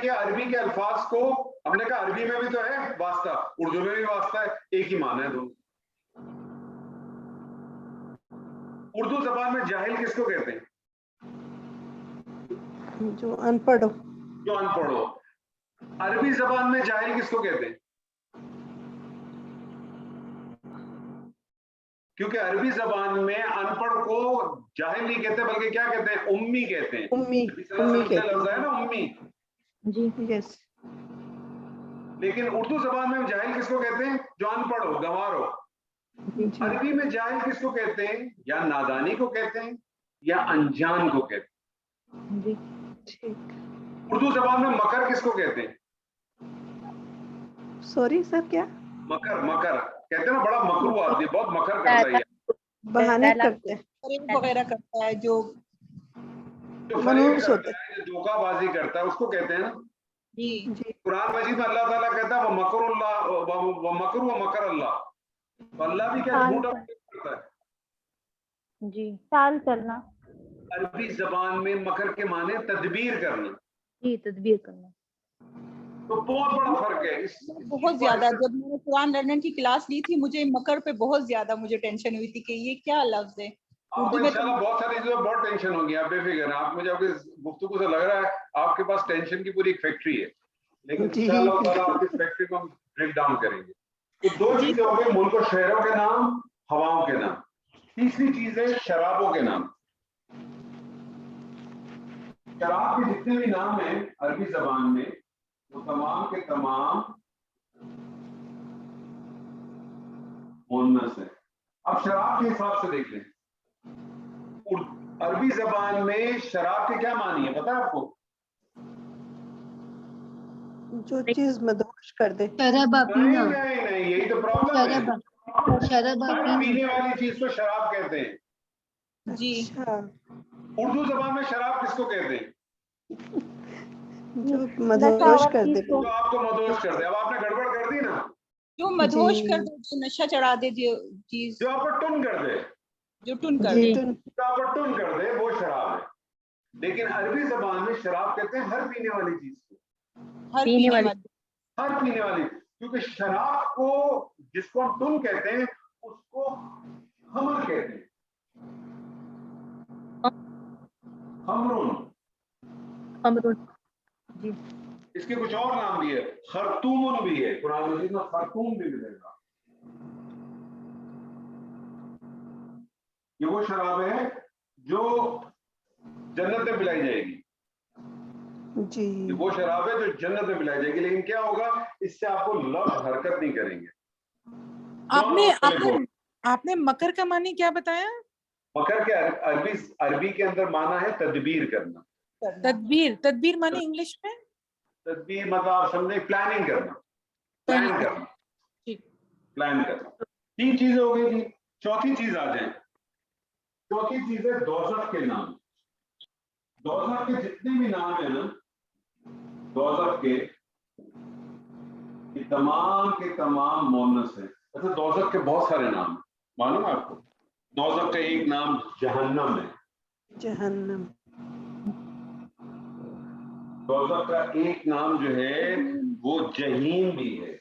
کیا, عربی کے الفاظ کو ہم نے کہا عربی میں بھی تو ہے واسطہ, اردو میں بھی واسطہ ہے, ایک ہی معنی ہے دونوں. اردو زبان میں جاہل کس کو کہتے ہیں؟ جو ان پڑھ ہو. جو ان پڑھ ہو. عربی زبان میں جاہل کس کو کہتے ہیں؟ کیونکہ عربی زبان میں ان پڑھ کو جاہل نہیں کہتے بلکہ کیا کہتے ہیں, امی کہتے ہیں. امی کہتے لفظ ہے نا امی. جی یس. لیکن اردو زبان میں جاہل کس کو کہتے ہیں؟ جو ان پڑھ ہو, گنوار ہو. عربی میں جاہل کس کو کہتے ہیں؟ یا نادانی کو کہتے ہیں یا انجان کو کہتے ہیں. جی ٹھیک. اردو زبان میں مکر کس کو کہتے ہیں؟ سوری سر کیا؟ مکر, مکر کہتے ہیں نا, بڑا مکرو آدمی, بہت مکر کرتا ہے. بہانے کرتے ہیں. فریب وغیرہ کرتا ہے جو جو فریب منحوس کرتا ہوتے ہے, جو دھوکہ بازی کرتا ہے, اس کو کہتے ہیں نا. جی جی. قرآن مجید میں اللہ تعالیٰ کہتا ہے وہ مکر اللہ و مکر و مکر اللہ. تو اللہ بھی کیا جھوٹا کرتا ہے. جی چال چلنا. عربی زبان میں مکر کے معنی تدبیر کرنا. جی تدبیر کرنا. تو بہت بڑا فرق ہے. بہت زیادہ, جب میں نے قرآن لرنر کی کلاس لی تھی مجھے مکر پہ بہت زیادہ مجھے ٹینشن ہوئی تھی کہ یہ کیا لفظ ہے. آپ کو انشاءاللہ بہت ساری چیزوں میں بہت ٹینشن ہوگی, آپ بے فکر ہیں. آپ مجھے آپ کی گفتگو سے لگ رہا ہے آپ کے پاس ٹینشن کی پوری ایک فیکٹری ہے, لیکن انشاءاللہ تعالیٰ آپ کی فیکٹری کو ہم بریک ڈاؤن کریں گے. تو دو چیزیں ہو گئی, ملک و شہروں کے نام, ہواؤں کے نام. تیسری چیز ہے شرابوں کے نام. شراب کے جتنے بھی نام ہیں عربی زبان میں وہ تمام کے تمام مؤنث ہیں. اب شراب کے حساب سے دیکھ لیں, عربی زبان میں شراب کے کیا معنی ہے پتہ ہے آپ کو؟ جو چیز مدہوش کر دے. شرابہ پینا. نہیں, یہی تو پرابلم ہے. شرابہ پینا. پینے والی چیز کو شراب کہتے ہیں. جی اچھا. اردو زبان میں شراب کس کو کہتے ہیں؟ جو مدہوش کر دے. جو آپ کو مدہوش کر دے. اب آپ نے گڑبڑ کر دی نا, جو مدہوش کر دے, جو نشہ چڑھا دے, جو چیز جو آپ کو ٹن کر دے, جو ٹن کر جی. دے. جو آپ کو ٹن کر دے وہ شراب ہے. لیکن عربی زبان میں شراب کہتے ہیں ہر پینے والی چیز کو. ہر پینے والی. ہر پینے والی, کیونکہ شراب کو جس کو ہم ٹن کہتے ہیں اس کو خمر کہتے ہیں. خمرون. جی اس کے کچھ اور نام بھی ہے, خرطوم بھی ہے. قرآن مجید میں خرطوم بھی ملے گا. یہ وہ شراب ہے جو جنت میں پلائی جائے گی. جی. یہ وہ شراب ہے جو جنت میں پلائی جائے گی, لیکن کیا ہوگا اس سے آپ کو لفظ حرکت نہیں کریں گے. آپ نے مکر کا معنی کیا بتایا؟ مکر کے عربی کے اندر معنی ہے تدبیر کرنا. تدبیر معنی انگلش میں تدبیر مطلب آپ سمجھیں پلاننگ کرنا. پلان کرنا. پلان کرنا. تین چیزیں ہو گئی تھی. چوتھی چیز آ جائیں. چوتھی چیز ہے دوزخ کے نام. دوزخ کے جتنے بھی نام ہیں نا, دوزخ کے تمام کے تمام مؤنث ہیں. ایسے دوزخ کے بہت سارے نام ہیں, معلوم ہے آپ کو؟ دوزخ کا ایک نام جہنم ہے. جہنم. دوزخ کا ایک نام جو ہے وہ جہیم بھی ہے.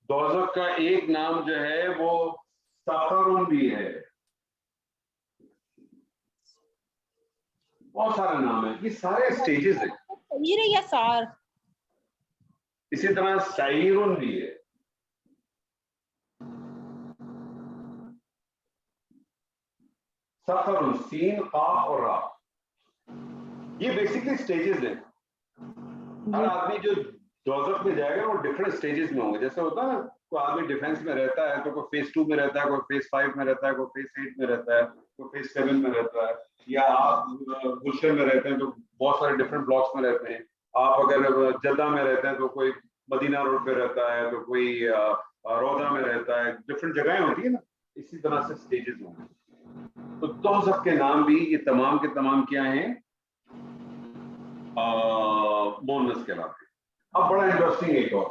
دوزخ کا ایک نام جو ہے وہ سقر بھی ہے. بہت سارے نام ہیں, یہ سارے سٹیجز ہیں. سعیر ہے یا سار؟ اسی طرح سعیرن بھی ہے. سقر, سین, قاف اور را, یہ بیسکلی سٹیجز ہیں. ہر آدمی جو دوزخ میں جائے گا وہ ڈفرینٹ سٹیجز میں ہوں گے. جیسے ہوتا ہے نا, کوئی آدمی ڈیفینس میں رہتا ہے تو کوئی فیز 2 میں رہتا ہے, کوئی فیز 5 میں رہتا ہے, کوئی فیز 8 میں رہتا ہے, کوئی فیز 7 میں رہتا ہے, یا آپ گلشن میں رہتے ہیں تو بہت سارے ڈفرینٹ بلاکس میں رہتے ہیں. آپ اگر جدہ میں رہتے ہیں تو کوئی مدینہ روڈ پہ رہتا ہے, تو کوئی روضہ میں رہتا ہے. ڈفرینٹ جگہیں ہوتی ہیں نا, اسی طرح سے سٹیجز ہوں گے. تو دوزخ کے نام بھی یہ تمام کے تمام کیا ہیں, مؤنث کہلاتے ہیں. اب بڑا انٹرسٹنگ ایک اور,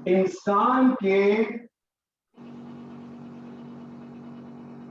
انسان کے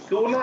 16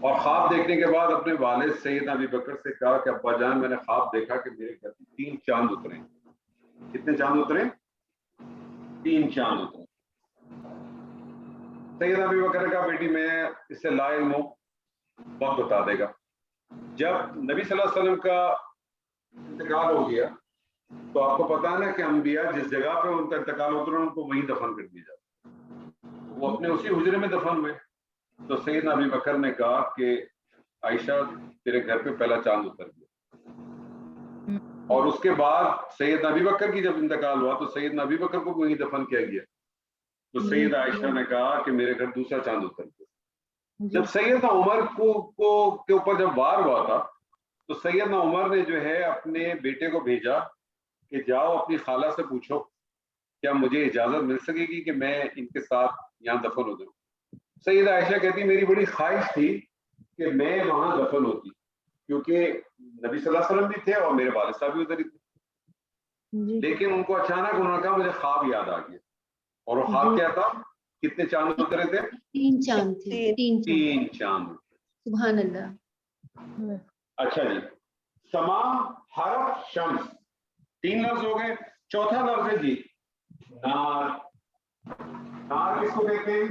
اور خواب دیکھنے کے بعد اپنے والد سیدنا ابی بکر سے کہا کہ ابا جان میں نے خواب دیکھا کہ میرے گھر میں 3 چاند اترے. کتنے چاند اترے؟ 3 چاند اترے. سیدنا ابی بکر نے کہا بیٹی میں اس سے لا علم ہوں, وقت بتا دے گا. جب نبی صلی اللہ علیہ وسلم کا انتقال ہو گیا تو آپ کو پتا ہے نا کہ انبیاء جس جگہ پہ ان کا انتقال ہوتا ہے ان کو وہیں دفن کر دیا جاتا ہے. وہ اپنے اسی حجرے میں دفن ہوئے. تو سیدنا ابی بکر نے کہا کہ عائشہ تیرے گھر پہ پہلا چاند اتر گیا. اور اس کے بعد سیدنا ابی بکر کی جب انتقال ہوا تو سیدنا ابی بکر کو وہیں دفن کیا گیا. تو سید عائشہ نے کہا کہ میرے گھر دوسرا چاند اتر گیا. جب سیدنا عمر کے اوپر جب وار ہوا تھا تو سیدنا عمر نے جو ہے اپنے بیٹے کو بھیجا کہ جاؤ اپنی خالہ سے پوچھو کیا مجھے اجازت مل سکے گی کہ میں ان کے ساتھ یہاں دفن ہو جاؤں. سیدہ عائشہ کہتی میری بڑی خواہش تھی کہ میں وہاں دفن ہوتی کیونکہ نبی صلی اللہ علیہ وسلم بھی تھے اور میرے والد صاحب بھی ادھر ہی تھے. لیکن ان کو اچانک انہوں نے کہا مجھے خواب یاد آ گیا. اور وہ خواب کیا تھا؟ کتنے چاند اترے تھے؟ 3 چاند تھے. 3 چاند. سبحان اللہ. اچھا جی, سما حرف شمس 3 لفظ ہو گئے. چوتھا لفظ ہے جی نار. نار کس کو کہتے ہیں؟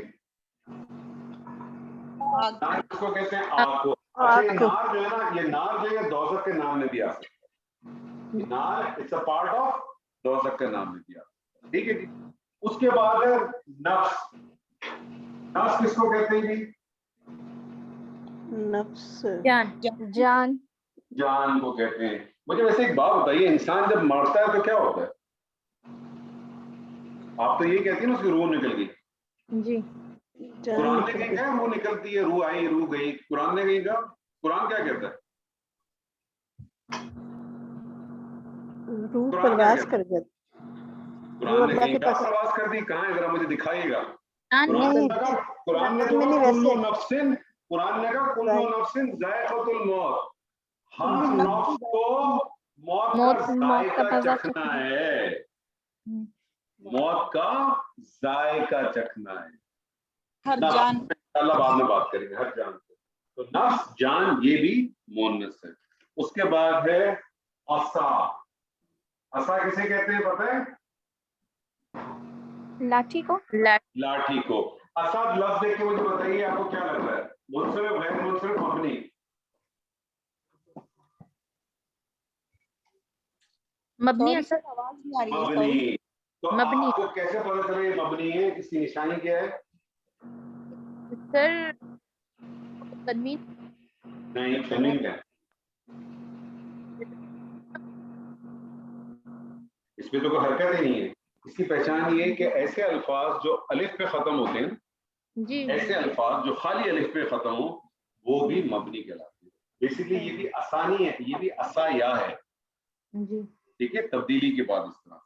نار کس کو کہتے ہیں؟ آگ کو. اچھا نار جو ہے نا, یہ نار جو ہے دوزخ کے نام میں بھی آ سکتا ہے. نار اٹس اے پارٹ آف دوزخ کے نام میں بھی آ سکتا ہے. ٹھیک ہے جی. اس کے بعد ہے نفس. نفس کس کو کہتے ہیں جی؟ نفس جان جان کو کہتے ہیں. مجھے ویسے ایک بات بتائیے, انسان جب مرتا ہے تو کیا ہوتا ہے؟ آپ تو یہ کہتی ہیں نا اس کی روح نکل گئی. جی. قرآن نے کہیں کہا روح نکلتی ہے, روح آئی روح گئی. قرآن نے کہیں کہا, قرآن کیا کہتا ہے؟ روح پرواز کر گیا. قرآن نے کہیں کہا پرواز کر دی. کہاں ہے ذرا مجھے دکھائیے گا. قرآن نے تو کل نفس, قرآن نے کہا کل نفس ذائقۃ الموت. ہر نفس کو موت کا ذائقہ چکھنا ہے. موت کا ذائقہ چکھنا ہے. ہر جان اللہ بعد میں بات کریں گے ہر جان سے. تو نفس جان یہ بھی مؤنث ہے. اس کے بعد ہے عصا. عصا کسے کہتے ہیں پتہ ہے؟ لاٹھی کو. لاٹھی کو. عصا لفظ دیکھ کے مجھے بتائیے آپ کو کیا لگ رہا ہے؟ منصرف, غیر منصرف, مبنی؟ مبنی. اثر آواز نہیں آ رہی ہے. مبنی. تو مبنی. آپ کو کیسے پتہ چلے یہ مبنی ہے؟ اس کی نشانی کیا ہے؟ سر تنوین نہیں, تنوین کیا ہے؟ اس پہ تو کوئی حرکت ہی نہیں ہے. اس کی پہچان یہ ہے کہ ایسے الفاظ جو الف پہ ختم ہوتے ہیں, جی, ایسے الفاظ جو خالی الف پہ ختم ہو وہ بھی مبنی کہلاتے ہیں. بیسیکلی یہ بھی آسانی ہے, یہ بھی عصایا ہے. جی. ٹھیک ہے, تبدیلی کے بعد اس طرح.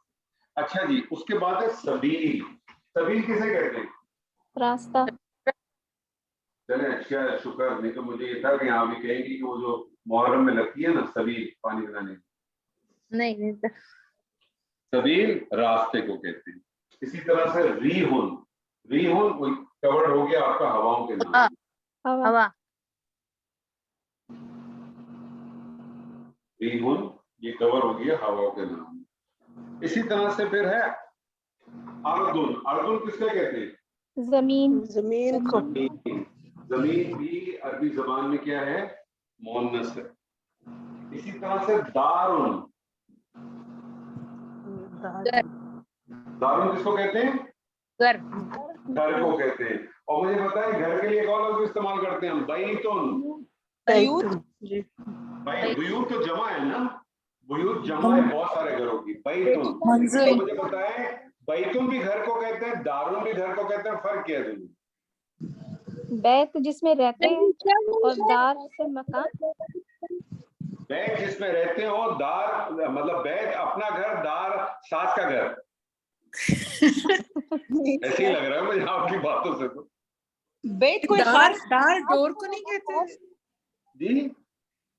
اچھا جی, اس کے بعد ہے سبیل. سبیل کسے کہتے ہیں؟ راستہ. چلیں اچھا شکر. نہیں تو مجھے یہ تھا کہ آپ بھی کہیں گی کہ وہ جو محرم میں لگتی ہے نا سبیل پانی بنانے کی, نہیں سبیل راستے کو کہتے ہیں. اسی طرح سے ریحن. ریحن کور ہو گیا آپ کا ہواؤں کے نام. ہوا. ریحن یہ کور ہو گیا ہواؤں کے نام. اسی طرح سے پھر ہے اردن. اردن کس کو کہتے ہیں؟ زمین. زمین کو. زمین بھی عربی زبان میں کیا ہے؟ مؤنث ہے. اسی طرح سے دارن. دارن کس کو کہتے ہیں؟ گھر. گھر کو کہتے ہیں. اور مجھے بتائیں گھر کے لیے ایک اور لفظ استعمال کرتے ہیں ہم, بیتن. بیوت تو جمع ہے نا, بیوت جمع ہے بہت سارے گھروں کی. بیتن. تو مجھے بتائیں بیتن بھی گھر کو کہتے ہیں, دارن بھی گھر کو کہتے ہیں, فرق کیا ہے دونوں؟ بیت جس میں رہتے ہیں اور دار سے مکان. بیت جس میں رہتے ہو, دار مطلب بیت اپنا گھر, دار ساس کا گھر. ایسے ہی لگ رہا ہے مجھے آپ کی باتوں سے. تو بیت کوئی دار ڈور کو نہیں کہتے جی,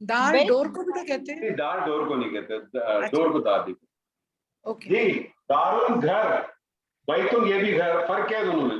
دار ڈور کو بھی تو کہتے ہیں. دار ڈور کو نہیں کہتے, ڈور کو دار دیتے. اوکے. جی, دارن گھر, بیتن یہ بھی گھر, فرق کیا ہے دونوں میں؟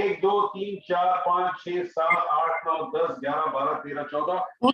1 2 3 4 5 6 7 8 9 10 11 12 13 14।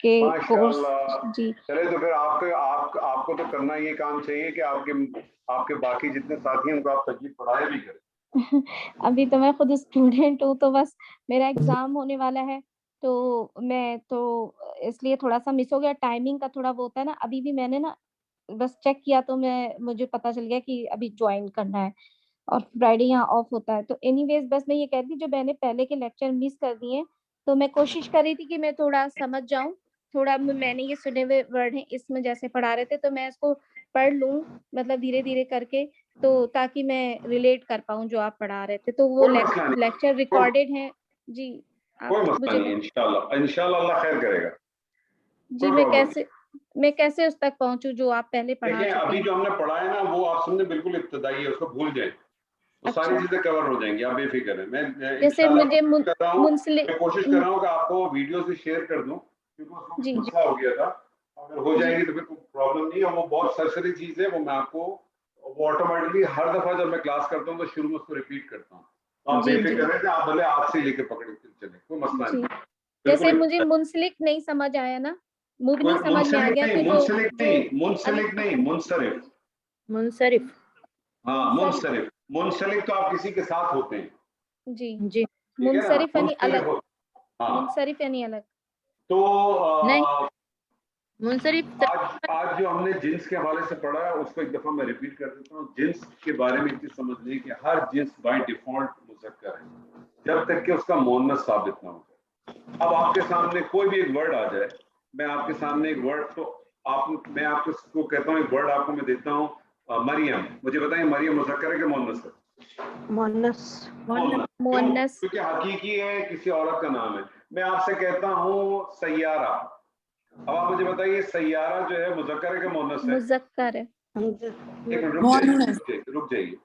کے کورس. ماشاءاللہ. جی چلے تو پھر آپ کو تو کرنا یہ کام چاہیے کہ آپ کے باقی جتنے ساتھی ہیں ان کو آپ تجوید پڑھائے بھی کریں. ابھی تو میں خود اسٹوڈینٹ ہوں تو بس میرا ایگزام ہونے والا ہے تو میں تو اس لیے تھوڑا سا مس ہو گیا. ٹائمنگ کا تھوڑا وہ ہوتا ہے نا. ابھی بھی میں نے نا بس چیک کیا تو مجھے پتا چل گیا کہ ابھی جوائن کرنا ہے اور فرائیڈے یہاں آف ہوتا ہے. تو اینی ویز بس میں یہ کہتی جو میں نے پہلے کے لیکچر مس کر دیے تو میں کوشش کر رہی تھی کہ میں تھوڑا سمجھ جاؤں. تھوڑا میں نے یہ سنے ہوئے ورڈ ہیں اس میں جیسے پڑھا رہے تھے تو میں اس کو پڑھ لوں مطلب دھیرے دھیرے کر کے تو تاکہ میں ریلیٹ کر پاؤں جو آپ پڑھا رہے تھے. تو وہ کوئی مسئلہ نہیں. لیکچر ریکارڈیڈ ہیں. جی کوئی مسئلہ نہیں. انشاءاللہ اللہ خیر کرے گا. جی میں کیسے اس تک پہنچوں جو آپ پہلے پڑھا دیکھیں چکے ابھی ہیں. جو ہم نے پڑھا ہے نا وہ آپ سمجھے بالکل ابتدائی ہے, اس کو بھول جائیں. وہ ساری چیزیں کور ہو جائیں گی, آپ بے فکر ہیں. میں جیسے مجھے کوشش کر رہا ہوں کہ آپ کو ویڈیو سے شیئر کر دوں کیونکہ جی مسئلہ ہو گیا تھا. اگر ہو جائے گی تو پھر کوئی پرابلم نہیں ہے. وہ بہت سرسری چیز ہے, وہ میں آپ کو وہ آٹومیٹکلی ہر دفعہ جب میں کلاس کرتا ہوں تو شروع میں اس کو ریپیٹ کرتا ہوں. آپ بے فکر ہیں کہ آپ بھلے آپ سے لے کے پکڑے چلیں, کوئی مسئلہ نہیں. جیسے مجھے منسلک نہیں سمجھ آیا نا, مبنی سمجھ میں آ گیا تو منسلک نہیں منصرف. ہاں منسلک تو آپ کسی کے ساتھ ہوتے ہیں. جی جی منصرف یعنی الگ. منصرف یعنی الگ. تو منصرف آج جو ہم نے جنس کے حوالے سے پڑھا ہے اس کو ایک دفعہ میں ریپیٹ کر دیتا ہوں. جنس کے بارے میں اتنی سمجھ لیں کہ ہر جنس بائی ڈیفالٹ مذکر ہے جب تک کہ اس کا مؤنث ثابت نہ ہو جائے. اب آپ کے سامنے کوئی بھی ایک ورڈ آ جائے, میں آپ کے سامنے ایک ورڈ تو میں آپ کو کہتا ہوں ایک ورڈ آپ کو میں دیتا ہوں مریم. مجھے بتائیں مریم مذکر ہے کہ مؤنث ہے؟ مؤنث. کیونکہ حقیقی ہے کسی عورت کا نام ہے. میں آپ سے کہتا ہوں سیارہ. اب آپ مجھے بتائیے سیارہ جو ہے مذکر ہے کہ مؤنث ہے؟ مذکر ہے. رک جائیے.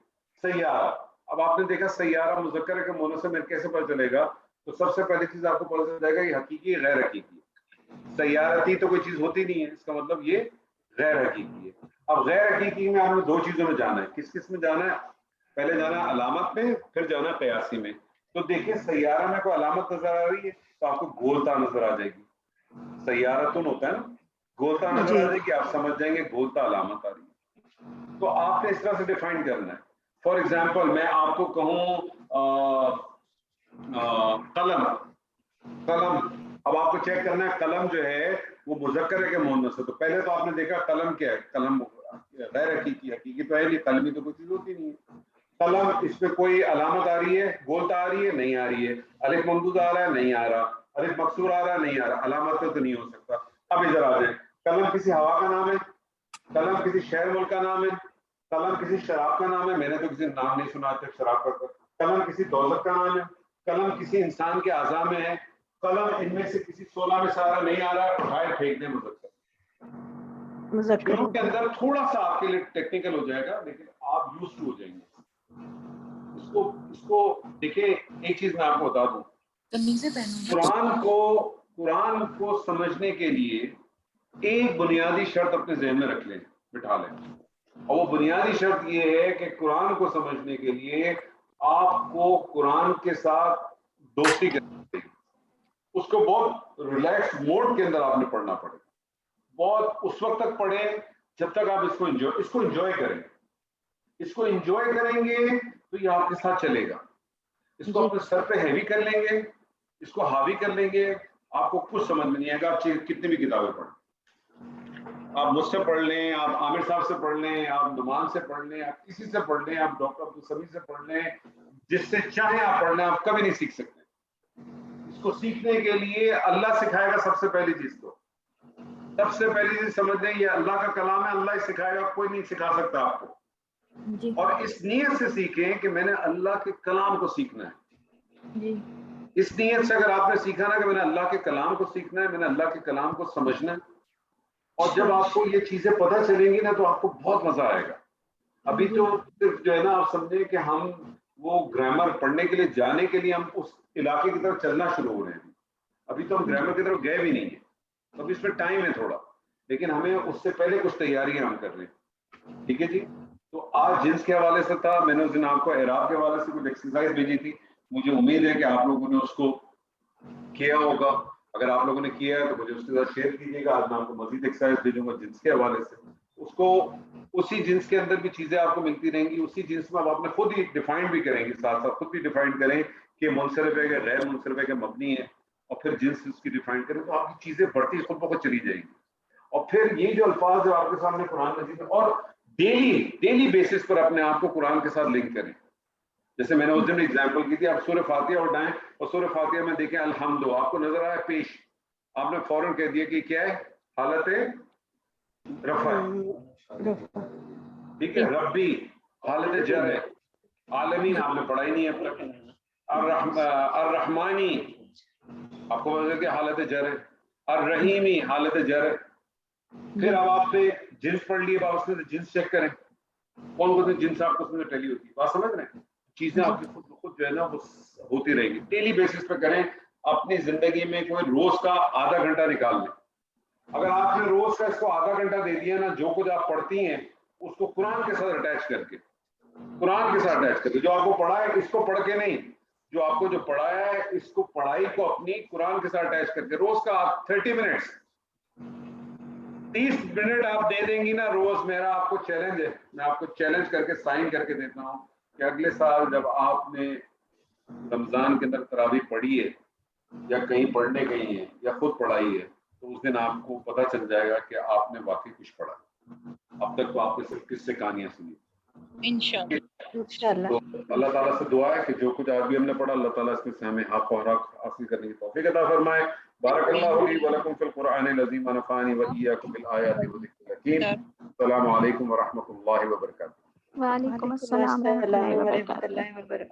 سیارہ. اب آپ نے دیکھا سیارہ مذکر ہے کہ مؤنث ہے, میرے کیسے پتہ چلے گا؟ تو سب سے پہلی چیز آپ کو پتہ چل جائے گا یہ حقیقی ہے غیر حقیقی ہے. سیارتی تو کوئی چیز ہوتی نہیں ہے, اس کا مطلب یہ غیر حقیقی ہے. اب غیر حقیقی میں آپ نے دو چیزوں میں جانا ہے. کس میں جانا ہے؟ پہلے جانا ہے علامت میں, پھر جانا ہے قیاسی میں. تو دیکھیں سیارہ میں کوئی علامت نظر آ رہی ہے تو آپ کو گولتا نظر آ جائے گی. سیارتن ہوتا ہے نا, گولتا نظر آ جائے گی, آپ سمجھ جائیں گے گولتا علامت آ رہی ہے. تو آپ نے اس طرح سے ڈیفائن کرنا ہے. فار ایگزامپل میں آپ کو کہوں قلم. اب آپ کو چیک کرنا ہے قلم جو ہے وہ مذکر ہے کہ مؤنث ہے. تو پہلے تو آپ نے دیکھا قلم کیا ہے, قلم غیر حقیقی تو ہے نہیں, قلمی تو کوئی چیز ہوتی نہیں ہے. قلم اس پہ کوئی علامت آ رہی ہے, گولتا آ رہی ہے نہیں آ رہی ہے, الف ممدود آ رہا ہے نہیں آ رہا, الف مکسور آ رہا ہے نہیں آ رہا, علامت تو نہیں ہو سکتا. اب ادھر آ جائیں. قلم کسی ہوا کا نام ہے, قلم کسی شہر ملک کا نام ہے, قلم کسی شراب کا نام ہے, میں نے تو کسی نام نہیں سنا تھا شراب کا. قلم کسی دولت کا نام ہے, قلم کسی انسان کے اعضاء میں ہے, قلم ان میں سے کسی 16 میں سارا نہیں آ رہا, اٹھائے پھینک دیں مذکر. شروع کے اندر تھوڑا سا آپ کے لیے ٹیکنیکل ہو جائے گا لیکن آپ یوز ٹو ہو جائیں گے. اس کو دیکھیں, ایک چیز میں آپ کو بتا دوں, قرآن کو سمجھنے کے لیے ایک بنیادی شرط اپنے ذہن میں رکھ لیں, بٹھا لیں. اور وہ بنیادی شرط یہ ہے کہ قرآن کو سمجھنے کے لیے آپ کو قرآن کے ساتھ دوستی کرنی چاہیے. اس کو بہت ریلیکس موڈ کے اندر آپ نے پڑھنا پڑے گا. بہت اس وقت تک پڑھیں جب تک آپ اس کو انجوائے کریں. اس کو انجوائے کریں گے تو یہ آپ کے ساتھ چلے گا. اس کو اپنے سر پہ ہیوی کر لیں گے, اس کو حاوی کر لیں گے, آپ کو کچھ سمجھ میں نہیں آئے گا. آپ کتنی بھی کتابیں پڑھیں, آپ مجھ سے پڑھ لیں, آپ عامر صاحب سے پڑھ لیں, آپ نعمان سے پڑھ لیں, آپ کسی سے پڑھ لیں, آپ ڈاکٹر عبدالسمیع سے پڑھ لیں, جس سے چاہیں آپ پڑھ لیں, آپ کبھی نہیں سیکھ سکتے. اس کو سیکھنے کے لیے اللہ سکھائے گا. سب سے پہلی چیز سمجھ لیں یہ اللہ کا کلام ہے, اللہ ہی سکھائے گا, کوئی نہیں سکھا سکتا آپ کو. اور اس نیت سے سیکھیں کہ میں نے اللہ کے کلام کو سیکھنا ہے. اس نیت سے اگر آپ نے سیکھا نا کہ میں نے اللہ کے کلام کو سیکھنا ہے, میں نے اللہ کے کلام کو سمجھنا ہے, اور جب آپ کو یہ چیزیں پتہ چلیں گی نا تو آپ کو بہت مزہ آئے گا. ابھی تو صرف جو ہے نا آپ سمجھیں کہ ہم وہ گرامر پڑھنے کے لیے جانے کے لیے ہم اس علاقے کی طرف چلنا شروع ہو رہے ہیں. ابھی تو ہم گرامر کی طرف گئے بھی نہیں ہیں, ابھی اس میں ٹائم ہے تھوڑا, لیکن ہمیں اس سے پہلے کچھ تیاریاں ہم کر رہے ہیں. ٹھیک ہے جی. تو آج جنس کے حوالے سے تھا, میں نے اس دن آپ کو اعراب کے حوالے سے کچھ ایکسرسائز بھیجی تھی. مجھے امید ہے کہ آپ لوگوں نے اس کو کیا ہوگا. اگر آپ لوگوں نے کیا ہے تو مجھے اس کے ساتھ شیئر کیجیے گا. آج میں آپ کو مزید ایکسرسائز بھیجوں گا جنس کے حوالے سے. اس کو اسی جنس کے اندر بھی چیزیں آپ کو ملتی رہیں گی. اسی جنس میں آپ نے خود ہی ڈیفائن بھی کریں گے, ساتھ ساتھ خود بھی ڈیفائن کریں کہ منصرف ہے کہ غیر منصرف ہے کہ مبنی ہے, اور پھر جنس اس کی ڈیفائن کریں تو آپ کی چیزیں بڑھتی خود بخود چلی جائیں گی. اور پھر یہ جو الفاظ جو آپ کے سامنے قرآن مجید میں, اور ڈیلی بیسس پر اپنے آپ کو قرآن کے ساتھ لنک کریں. جیسے میں نے اس دن ایگزامپل کی تھی, آپ سورہ فاتحہ اٹھائیں اور سورہ فاتحہ میں دیکھیں الحمد, آپ کو نظر آیا پیش, آپ نے فوراً کہہ دیا کہ کیا ہے, حالت رفع ہے, ٹھیک ہے. ربی حالت جر ہے, عالمین آپ نے پڑھا ہی نہیں ہے اب تک. الرحمانی آپ کو پتا کہ حالت جر ہے, الرحیمی حالت جر ہے. پھر اب آپ نے جنس پڑھ لیے, آپ اس میں جنس چیک کریں کون کون سی جنس آپ کو اس میں ٹیلی ہوتی ہے. بات سمجھ رہے ہیں؟ چیزیں آپ کی خود بخود جو ہے نا وہ ہوتی رہیں گی. ڈیلی بیسس پہ کریں. اپنی زندگی میں کوئی روز کا آدھا گھنٹہ نکال لیں. اگر آپ نے روز کا اس کو آدھا گھنٹہ دے دیا نا, جو کچھ آپ پڑھتی ہیں اس کو قرآن کے ساتھ اٹیچ کر کے, قرآن کے ساتھ اٹیچ کر کے, جو آپ کو پڑھا ہے اس کو پڑھ کے نہیں, جو آپ کو جو پڑھایا ہے اس کو پڑھائی کو اپنی قرآن کے ساتھ اٹیچ کر کے روز کا آپ 30 منٹس 30 منٹ آپ دے دیں گی نا روز. میرا آپ کو چیلنج ہے, میں آپ کو چیلنج کر کے سائن کر کے دیتا ہوں کہ اگلے سال جب آپ نے رمضان کے اندر تراویح پڑھی ہے یا کہیں پڑھنے گئی ہے یا خود پڑھائی ہے, تو اس دن آپ کو پتہ چل جائے گا کہ آپ نے واقعی کچھ پڑھا. اب تک تو آپ نے صرف قصے کہانیاں سنی. انشاءاللہ. تو اللہ تعالیٰ سے دعا ہے کہ جو کچھ آج بھی ہم نے پڑھا اللہ تعالیٰ اس میں سے ہمیں حق و حق حاصل کرنے کی توفیق عطا فرمائے. بارک اللہ لی ولکم فی القرآن العظیم ونفعنی وإیاکم بالآیات والذکر الحکیم. السلام علیکم ورحمۃ اللہ وبرکاتہ. وعلیکم السلام ورحمۃ اللہ وبرکاتہ.